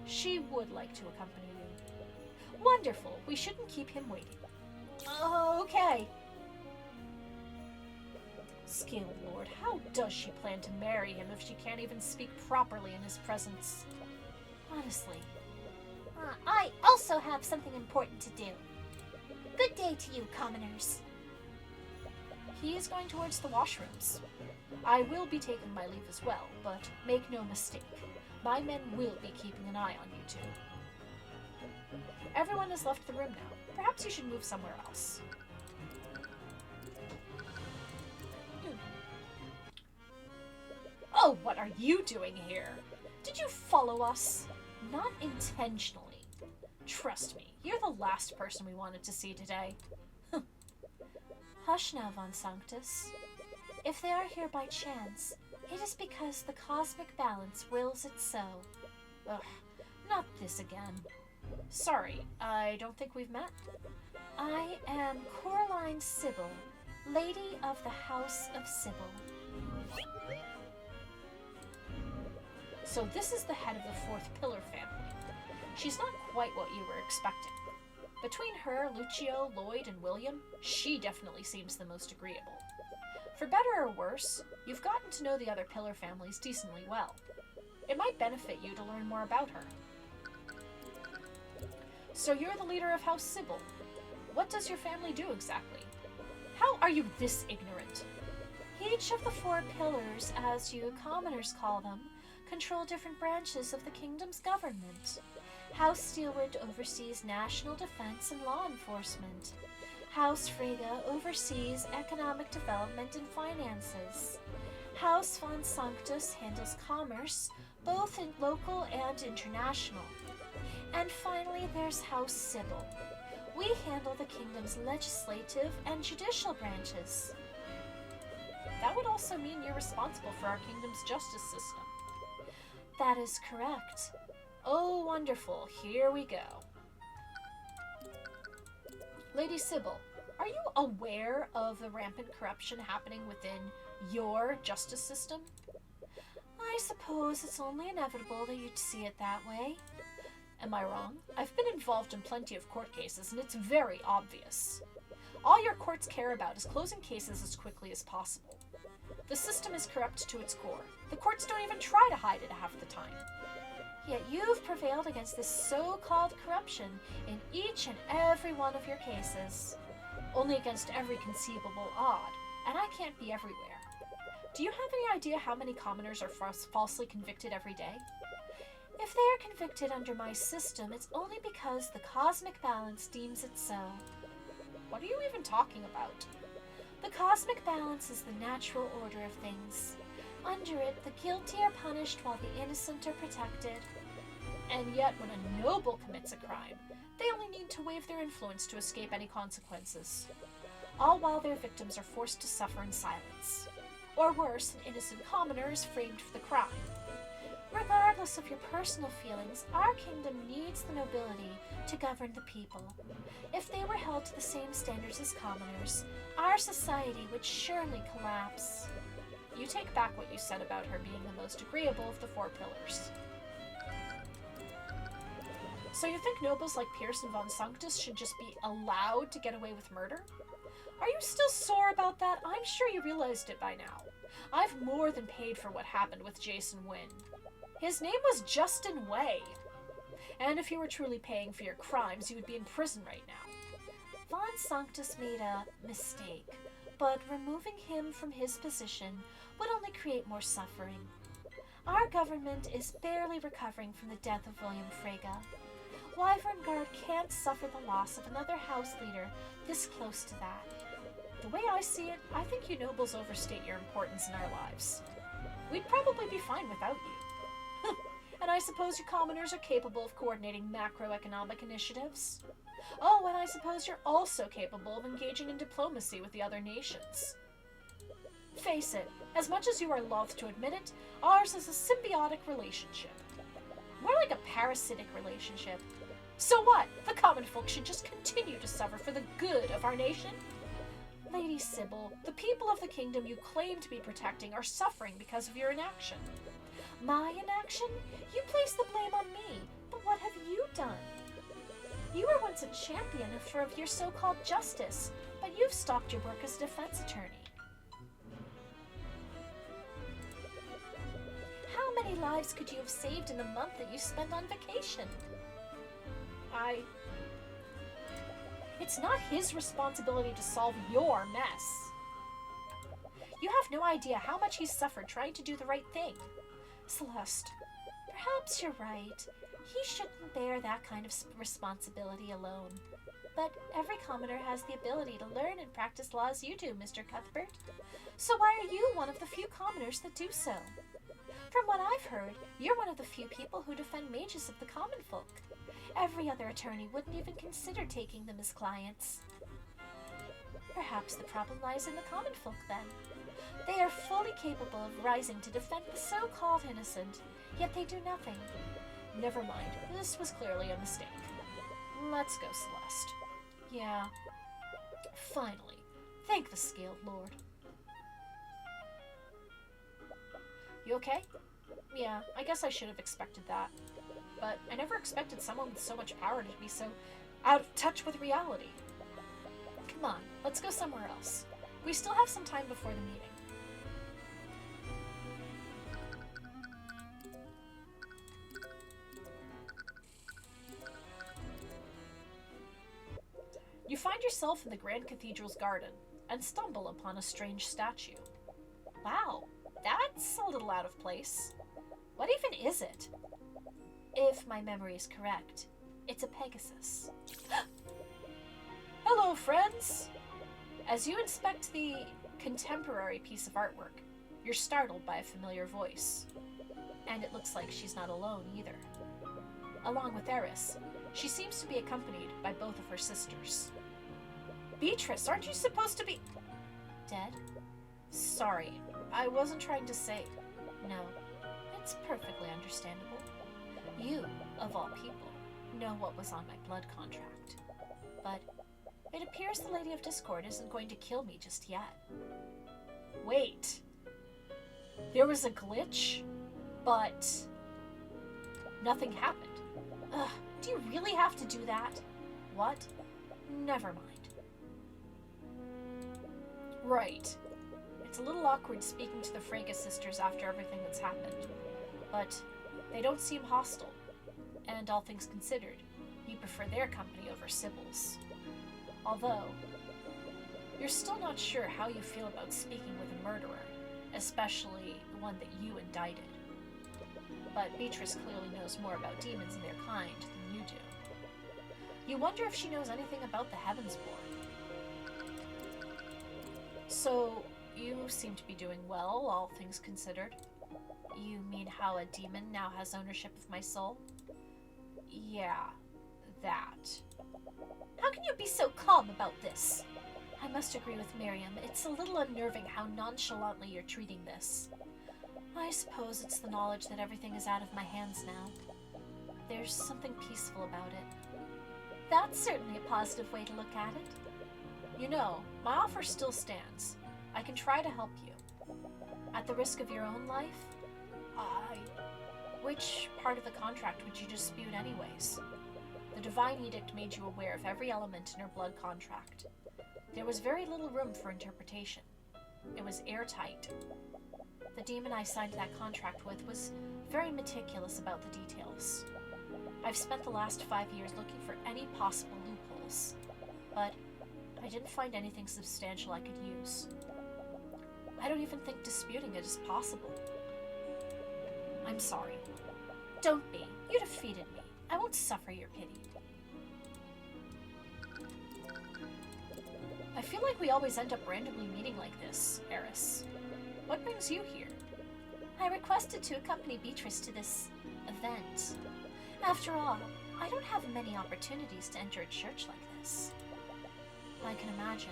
She would like to accompany you. Wonderful. We shouldn't keep him waiting. Okay. Scale Lord, how does she plan to marry him if she can't even speak properly in his presence? Honestly. I also have something important to do. Good day to you, commoners. He is going towards the washrooms. I will be taking my leave as well, but make no mistake, my men will be keeping an eye on you two. Everyone has left the room now. Perhaps you should move somewhere else. Oh, what are you doing here? Did you follow us? Not intentionally. Trust me, you're the last person we wanted to see today. Hush now, Von Sanctus. If they are here by chance, it is because the cosmic balance wills it so. Ugh, not this again. Sorry, I don't think we've met. I am Coraline Sybil, Lady of the House of Sybil. So this is the head of the Fourth Pillar family. She's not quite what you were expecting. Between her, Lucio, Lloyd, and William, she definitely seems the most agreeable. For better or worse, you've gotten to know the other Pillar families decently well. It might benefit you to learn more about her. So you're the leader of House Sybil. What does your family do exactly? How are you this ignorant? Each of the 4 pillars, as you commoners call them, control different branches of the kingdom's government. House Steelwind oversees national defense and law enforcement. House Freyga oversees economic development and finances. House Von Sanctus handles commerce, both in local and international. And finally, there's House Sybil. We handle the kingdom's legislative and judicial branches. That would also mean you're responsible for our kingdom's justice system. That is correct. Oh, wonderful. Here we go. Lady Sybil, are you aware of the rampant corruption happening within your justice system? I suppose it's only inevitable that you'd see it that way. Am I wrong? I've been involved in plenty of court cases, and it's very obvious. All your courts care about is closing cases as quickly as possible. The system is corrupt to its core. The courts don't even try to hide it half the time. Yet you've prevailed against this so-called corruption in each and every one of your cases. Only against every conceivable odd, and I can't be everywhere. Do you have any idea how many commoners are falsely convicted every day? If they are convicted under my system, it's only because the cosmic balance deems it so. What are you even talking about? The cosmic balance is the natural order of things. Under it, the guilty are punished while the innocent are protected. And yet, when a noble commits a crime, they only need to waive their influence to escape any consequences. All while their victims are forced to suffer in silence. Or worse, an innocent commoner is framed for the crime. Regardless of your personal feelings, our kingdom needs the nobility to govern the people. If they were held to the same standards as commoners, our society would surely collapse. You take back what you said about her being the most agreeable of the 4 pillars. So you think nobles like Pierce and Von Sanctus should just be allowed to get away with murder? Are you still sore about that? I'm sure you realized it by now. I've more than paid for what happened with Jason Wynn. His name was Justin Way. And if you were truly paying for your crimes, you would be in prison right now. Von Sanctus made a mistake, but removing him from his position would only create more suffering. Our government is barely recovering from the death of William Freyga. Wyvern Guard can't suffer the loss of another house leader this close to that. The way I see it, I think you nobles overstate your importance in our lives. We'd probably be fine without you. And I suppose you commoners are capable of coordinating macroeconomic initiatives. Oh, and I suppose you're also capable of engaging in diplomacy with the other nations. Face it, as much as you are loath to admit it, ours is a symbiotic relationship. More like a parasitic relationship. So what? The common folk should just continue to suffer for the good of our nation? Lady Sybil, the people of the kingdom you claim to be protecting are suffering because of your inaction. My inaction? You place the blame on me, but what have you done? You were once a champion of your so-called justice, but you've stopped your work as a defense attorney. How many lives could you have saved in the month that you spent on vacation? It's not his responsibility to solve your mess. You have no idea how much he's suffered trying to do the right thing. Celeste, perhaps you're right. He shouldn't bear that kind of responsibility alone. But every commoner has the ability to learn and practice law as you do, Mr. Cuthbert. So why are you one of the few commoners that do so? From what I've heard, you're one of the few people who defend mages of the common folk. Every other attorney wouldn't even consider taking them as clients. Perhaps the problem lies in the common folk, then. They are fully capable of rising to defend the so-called innocent, yet they do nothing. Never mind, this was clearly a mistake. Let's go, Celeste. Yeah. Finally. Thank the Scaled Lord. You okay? Yeah, I guess I should have expected that. But I never expected someone with so much power to be so out of touch with reality. Come on, let's go somewhere else. We still have some time before the meeting. You find yourself in the Grand Cathedral's garden and stumble upon a strange statue. Wow, that's a little out of place. What even is it? If my memory is correct, it's a Pegasus. Hello, friends! As you inspect the contemporary piece of artwork, you're startled by a familiar voice. And it looks like she's not alone either. Along with Eris, she seems to be accompanied by both of her sisters. Beatrice, aren't you supposed to be dead? Sorry, I wasn't trying to say. No, it's perfectly understandable. You, of all people, know what was on my blood contract. But it appears the Lady of Discord isn't going to kill me just yet. Wait. There was a glitch, but nothing happened. Ugh, do you really have to do that? What? Never mind. Right. It's a little awkward speaking to the Frege sisters after everything that's happened, but they don't seem hostile, and all things considered, you prefer their company over Sybil's. Although, you're still not sure how you feel about speaking with a murderer, especially the one that you indicted. But Beatrice clearly knows more about demons and their kind than you do. You wonder if she knows anything about the Heavens Board. So, you seem to be doing well, all things considered. You mean how a demon now has ownership of my soul? Yeah, that. How can you be so calm about this? I must agree with Miriam. It's a little unnerving how nonchalantly you're treating this. I suppose it's the knowledge that everything is out of my hands now. There's something peaceful about it. That's certainly a positive way to look at it. You know, my offer still stands. I can try to help you. At the risk of your own life? Which part of the contract would you dispute anyways? The Divine Edict made you aware of every element in her blood contract. There was very little room for interpretation. It was airtight. The demon I signed that contract with was very meticulous about the details. I've spent the last 5 years looking for any possible loopholes, but I didn't find anything substantial I could use. I don't even think disputing it is possible. I'm sorry. Don't be. You defeated me. I won't suffer your pity. I feel like we always end up randomly meeting like this, Eris. What brings you here? I requested to accompany Beatrice to this event. After all, I don't have many opportunities to enter a church like this. I can imagine.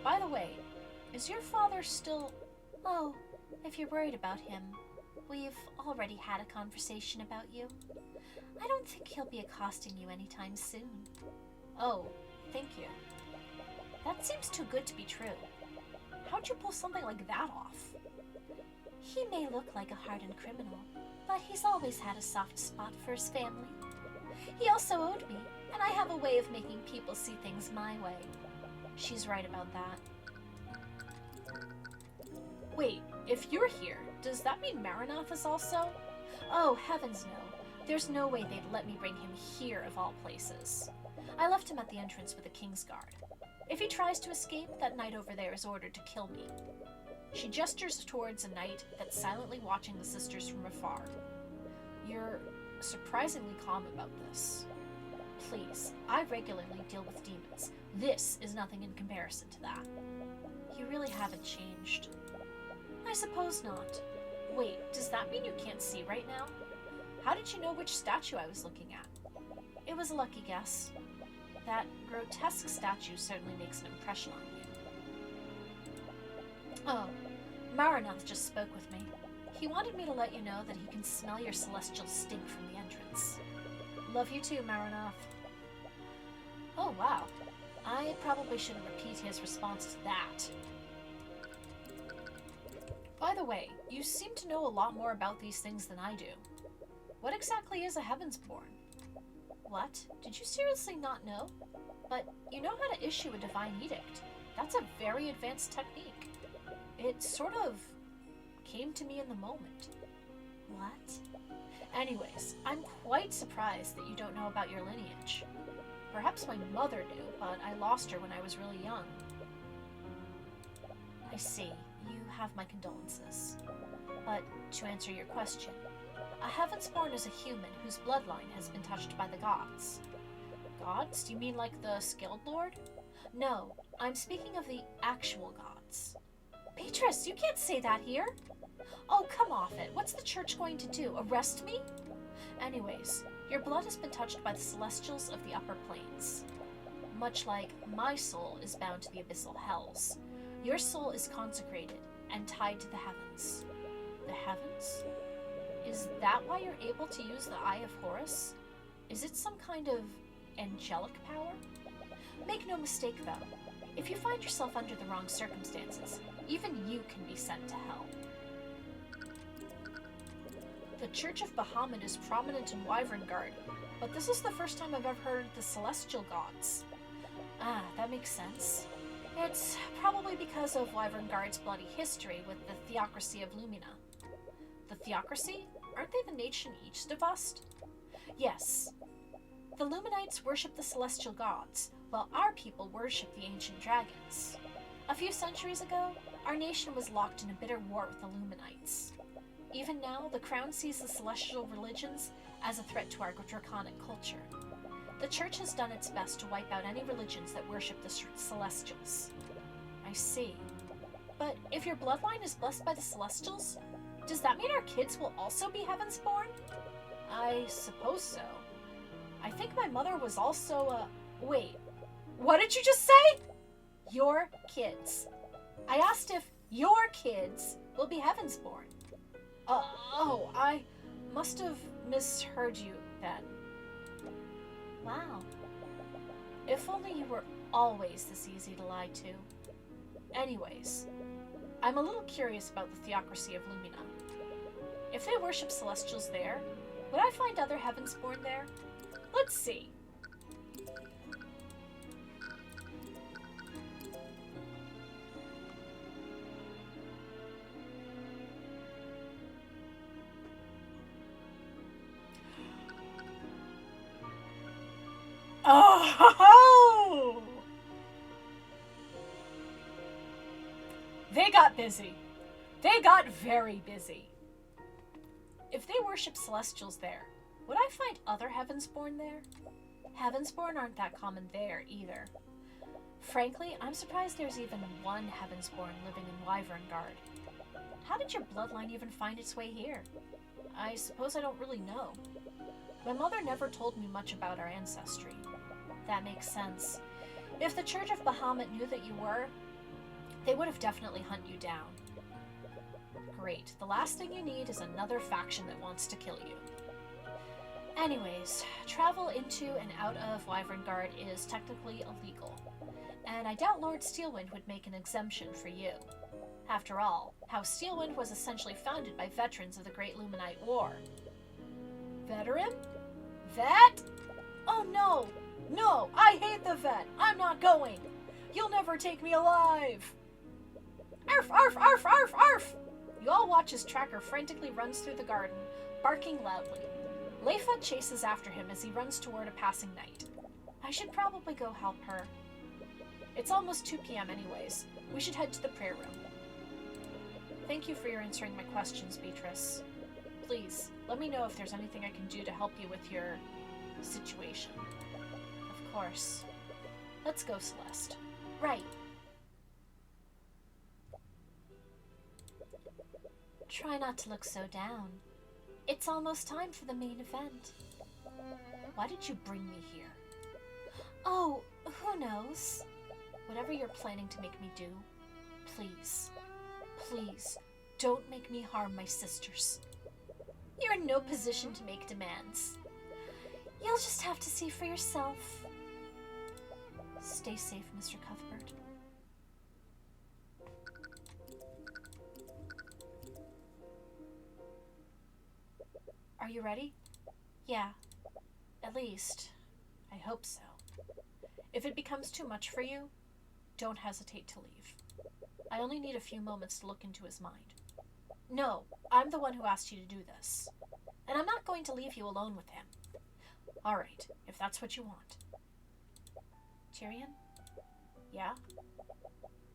By the way, Is your father still... Oh, if you're worried about him, we've already had a conversation about you. I don't think he'll be accosting you anytime soon. Oh, thank you. That seems too good to be true. How'd you pull something like that off? He may look like a hardened criminal, but he's always had a soft spot for his family. He also owed me, and I have a way of making people see things my way. She's right about that. Wait, if you're here, does that mean Marinoth is also? Oh, heavens no. There's no way they'd let me bring him here of all places. I left him at the entrance with the King's Guard. If he tries to escape, that knight over there is ordered to kill me. She gestures towards a knight that's silently watching the sisters from afar. You're surprisingly calm about this. Please, I regularly deal with demons. This is nothing in comparison to that. You really haven't changed. I suppose not. Wait, does that mean you can't see right now? How did you know which statue I was looking at? It was a lucky guess. That grotesque statue certainly makes an impression on you. Oh, Marinoth just spoke with me. He wanted me to let you know that he can smell your celestial stink from the entrance. Love you too, Marinoth. Oh, wow. I probably shouldn't repeat his response to that. By the way, you seem to know a lot more about these things than I do. What exactly is a Heavensborn? What? Did you seriously not know? But you know how to issue a divine edict. That's a very advanced technique. It sort of came to me in the moment. What? Anyways, I'm quite surprised that you don't know about your lineage. Perhaps my mother knew, but I lost her when I was really young. I see. You have my condolences. But to answer your question, a Heavensborn is a human whose bloodline has been touched by the gods. Gods? Do you mean like the Skilled Lord? No, I'm speaking of the actual gods. Beatrice, you can't say that here. Oh, come off it. What's the church going to do? Arrest me? Anyways, your blood has been touched by the celestials of the upper planes. Much like my soul is bound to the abyssal hells, your soul is consecrated and tied to the heavens. The heavens? Is that why you're able to use the Eye of Horus? Is it some kind of angelic power? Make no mistake though, if you find yourself under the wrong circumstances, even you can be sent to hell. The Church of Bahamut is prominent in Wyverngard, but this is the first time I've ever heard of the celestial gods. Ah, that makes sense. It's probably because of Wyverngard's bloody history with the Theocracy of Lumina. The Theocracy? Aren't they the nation east of us? Yes. The Luminites worship the celestial gods, while our people worship the ancient dragons. A few centuries ago, our nation was locked in a bitter war with the Luminites. Even now, the Crown sees the celestial religions as a threat to our draconic culture. The Church has done its best to wipe out any religions that worship the Celestials. I see. But if your bloodline is blessed by the Celestials, does that mean our kids will also be Heavensborn? I suppose so. I think my mother was also a... Wait, what did you just say? Your kids. I asked if your kids will be Heavensborn. Oh, I must have misheard you then. Wow. If only you were always this easy to lie to. Anyways, I'm a little curious about the Theocracy of Lumina. If they worship Celestials there, would I find other Heavensborn there? Let's see. Oh! They got busy. They got very busy. If they worship Celestials there, would I find other Heavensborn there? Heavensborn aren't that common there either. Frankly, I'm surprised there's even one Heavensborn living in Wyverngard. How did your bloodline even find its way here? I suppose I don't really know. My mother never told me much about our ancestry. That makes sense. If the Church of Bahamut knew that you were, They would have definitely hunted you down. Great. The last thing you need is another faction that wants to kill you. Anyways, travel into and out of Wyverngard is technically illegal, and I doubt Lord Steelwind would make an exemption for you. After all, House Steelwind was essentially founded by veterans of the Great Luminite War. Veteran? Vet? Oh no! No! I hate the vet! I'm not going! You'll never take me alive! Arf! Arf! Arf! Arf! Arf! You all watch as Tracker frantically runs through the garden, barking loudly. Leifa chases after him as he runs toward a passing knight. I should probably go help her. It's almost 2 p.m. anyways. We should head to the prayer room. Thank you for your answering my questions, Beatrice. Please, let me know if there's anything I can do to help you with your situation. Of course. Let's go, Celeste. Right. Try not to look so down. It's almost time for the main event. Why did you bring me here? Oh, who knows? Whatever you're planning to make me do, please, please, don't make me harm my sisters. You're in no position to make demands. You'll just have to see for yourself. Stay safe, Mr. Cuthbert. Are you ready? Yeah. At least, I hope so. If it becomes too much for you, don't hesitate to leave. I only need a few moments to look into his mind. No, I'm the one who asked you to do this. And I'm not going to leave you alone with him. Alright, if that's what you want. Tyrion? Yeah?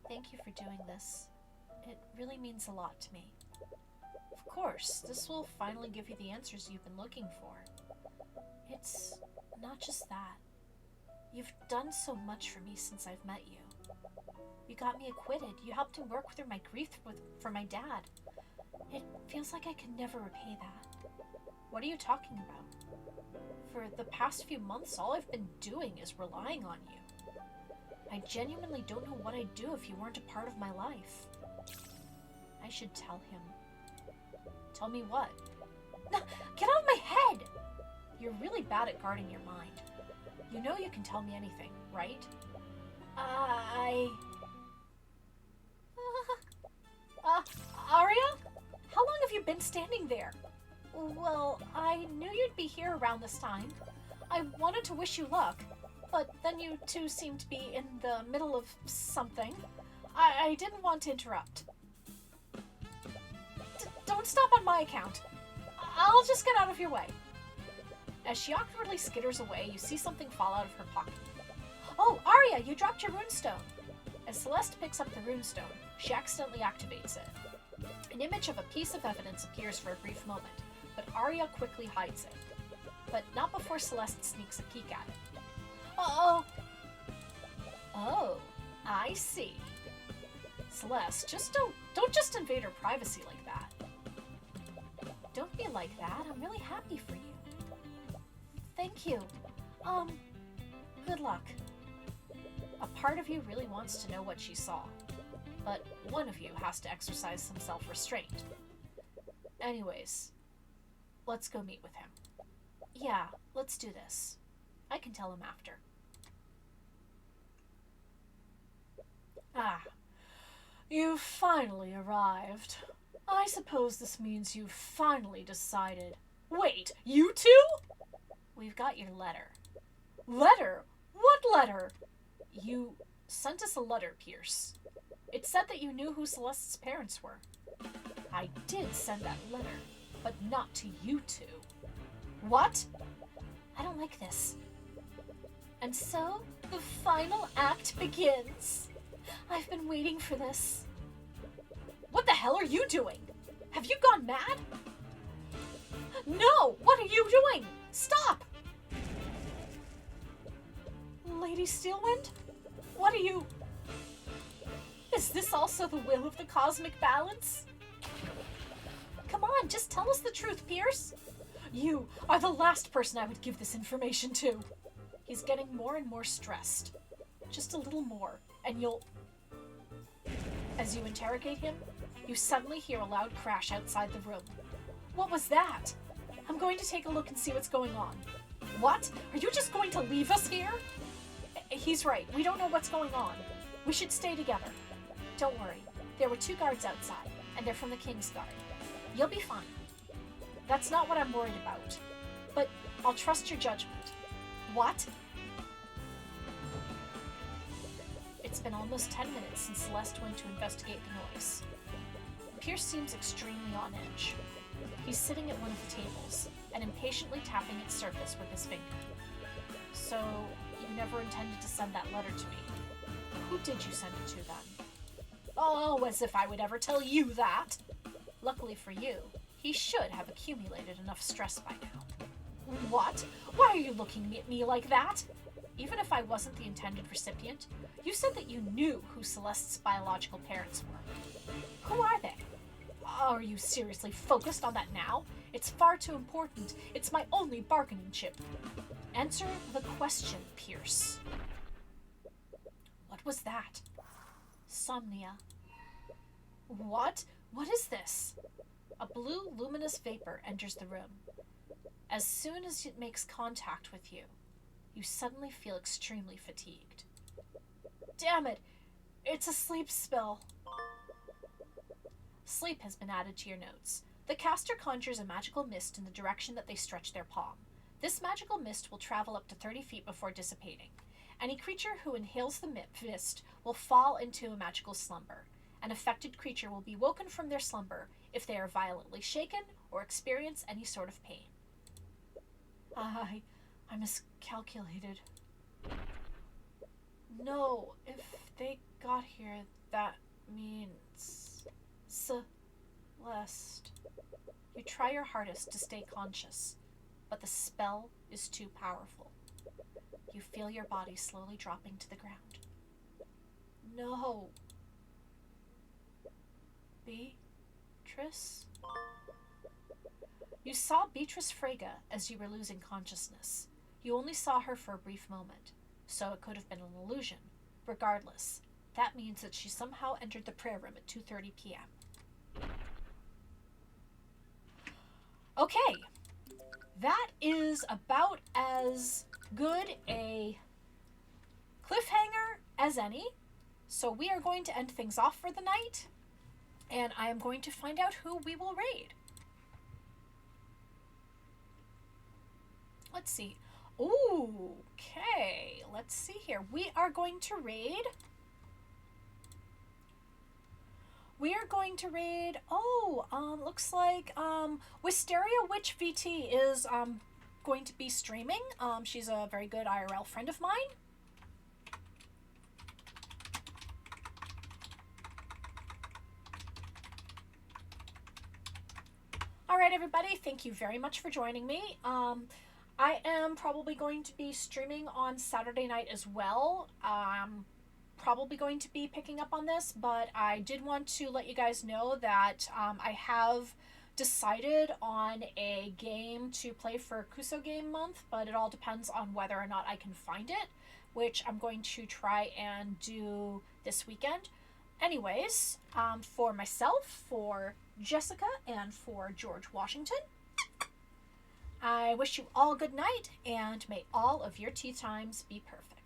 Thank you for doing this. It really means a lot to me. Of course, this will finally give you the answers you've been looking for. It's not just that. You've done so much for me since I've met you. You got me acquitted. You helped him work through my grief for my dad. It feels like I could never repay that. What are you talking about? For the past few months, all I've been doing is relying on you. I genuinely don't know what I'd do if you weren't a part of my life. I should tell him. Tell me what? Get out of my head! You're really bad at guarding your mind. You know you can tell me anything, right? Arya? How long have you been standing there? Well, I knew you'd be here around this time. I wanted to wish you luck, but then you two seemed to be in the middle of something. I didn't want to interrupt. Don't stop on my account. I'll just get out of your way. As she awkwardly skitters away, you see something fall out of her pocket. Oh, Arya, you dropped your runestone. As Celeste picks up the runestone, she accidentally activates it. An image of a piece of evidence appears for a brief moment, but Arya quickly hides it. But not before Celeste sneaks a peek at it. Uh-oh. Oh, I see. Celeste, don't just invade her privacy like that. Don't be like that. I'm really happy for you. Thank you. Good luck. A part of you really wants to know what she saw, but one of you has to exercise some self-restraint. Anyways, let's go meet with him. Yeah, let's do this. I can tell him after. Ah, you've finally arrived. I suppose this means you've finally decided. Wait, you two? We've got your letter. Letter? What letter? You sent us a letter, Pierce. It said that you knew who Celeste's parents were. I did send that letter, but not to you two. What? I don't like this. And so, the final act begins. I've been waiting for this. What the hell are you doing? Have you gone mad? No! What are you doing? Stop! Lady Steelwind? What are you... Is this also the will of the cosmic balance? Come on, just tell us the truth, Pierce. You are the last person I would give this information to. He's getting more and more stressed. Just a little more, and you'll... As you interrogate him, you suddenly hear a loud crash outside the room. What was that? I'm going to take a look and see what's going on. What? Are you just going to leave us here? He's right. We don't know what's going on. We should stay together. Don't worry. There were 2 guards outside, and they're from the King's Guard. You'll be fine. That's not what I'm worried about. But I'll trust your judgment. What? It's been almost 10 minutes since Celeste went to investigate the noise. Pierce seems extremely on edge. He's sitting at one of the tables and impatiently tapping its surface with his finger. So, you never intended to send that letter to me. Who did you send it to then? Oh, as if I would ever tell you that! Luckily for you, he should have accumulated enough stress by now. What? Why are you looking at me like that? Even if I wasn't the intended recipient, you said that you knew who Celeste's biological parents were. Who are they? Are you seriously focused on that now? It's far too important. It's my only bargaining chip. Answer the question, Pierce. What was that? Somnia. What? What is this? A blue, luminous vapor enters the room. As soon as it makes contact with you, you suddenly feel extremely fatigued. Damn it! It's a sleep spell. Sleep has been added to your notes. The caster conjures a magical mist in the direction that they stretch their palm. This magical mist will travel up to 30 feet before dissipating. Any creature who inhales the mist will fall into a magical slumber. An affected creature will be woken from their slumber if they are violently shaken or experience any sort of pain. I miscalculated. No, if they got here, that means... Celeste. You try your hardest to stay conscious, but the spell is too powerful. You feel your body slowly dropping to the ground. No. Beatrice? You saw Beatrice Frege as you were losing consciousness. You only saw her for a brief moment, so it could have been an illusion. Regardless, that means that she somehow entered the prayer room at 2:30 p.m. Okay, that is about as good a cliffhanger as any. So we are going to end things off for the night, and I am going to find out who we will raid. Let's see. Ooh, okay. Let's see here. We are going to raid. Looks like Wisteria Witch VT is going to be streaming. She's a very good IRL friend of mine. All right, everybody. Thank you very much for joining me. I am probably going to be streaming on Saturday night as well. Probably going to be picking up on this, but I did want to let you guys know that I have decided on a game to play for Kuso Game Month, but it all depends on whether or not I can find it, which I'm going to try and do this weekend. Anyways, for myself, for Jessica, and for George Washington, I wish you all good night, and may all of your tea times be perfect.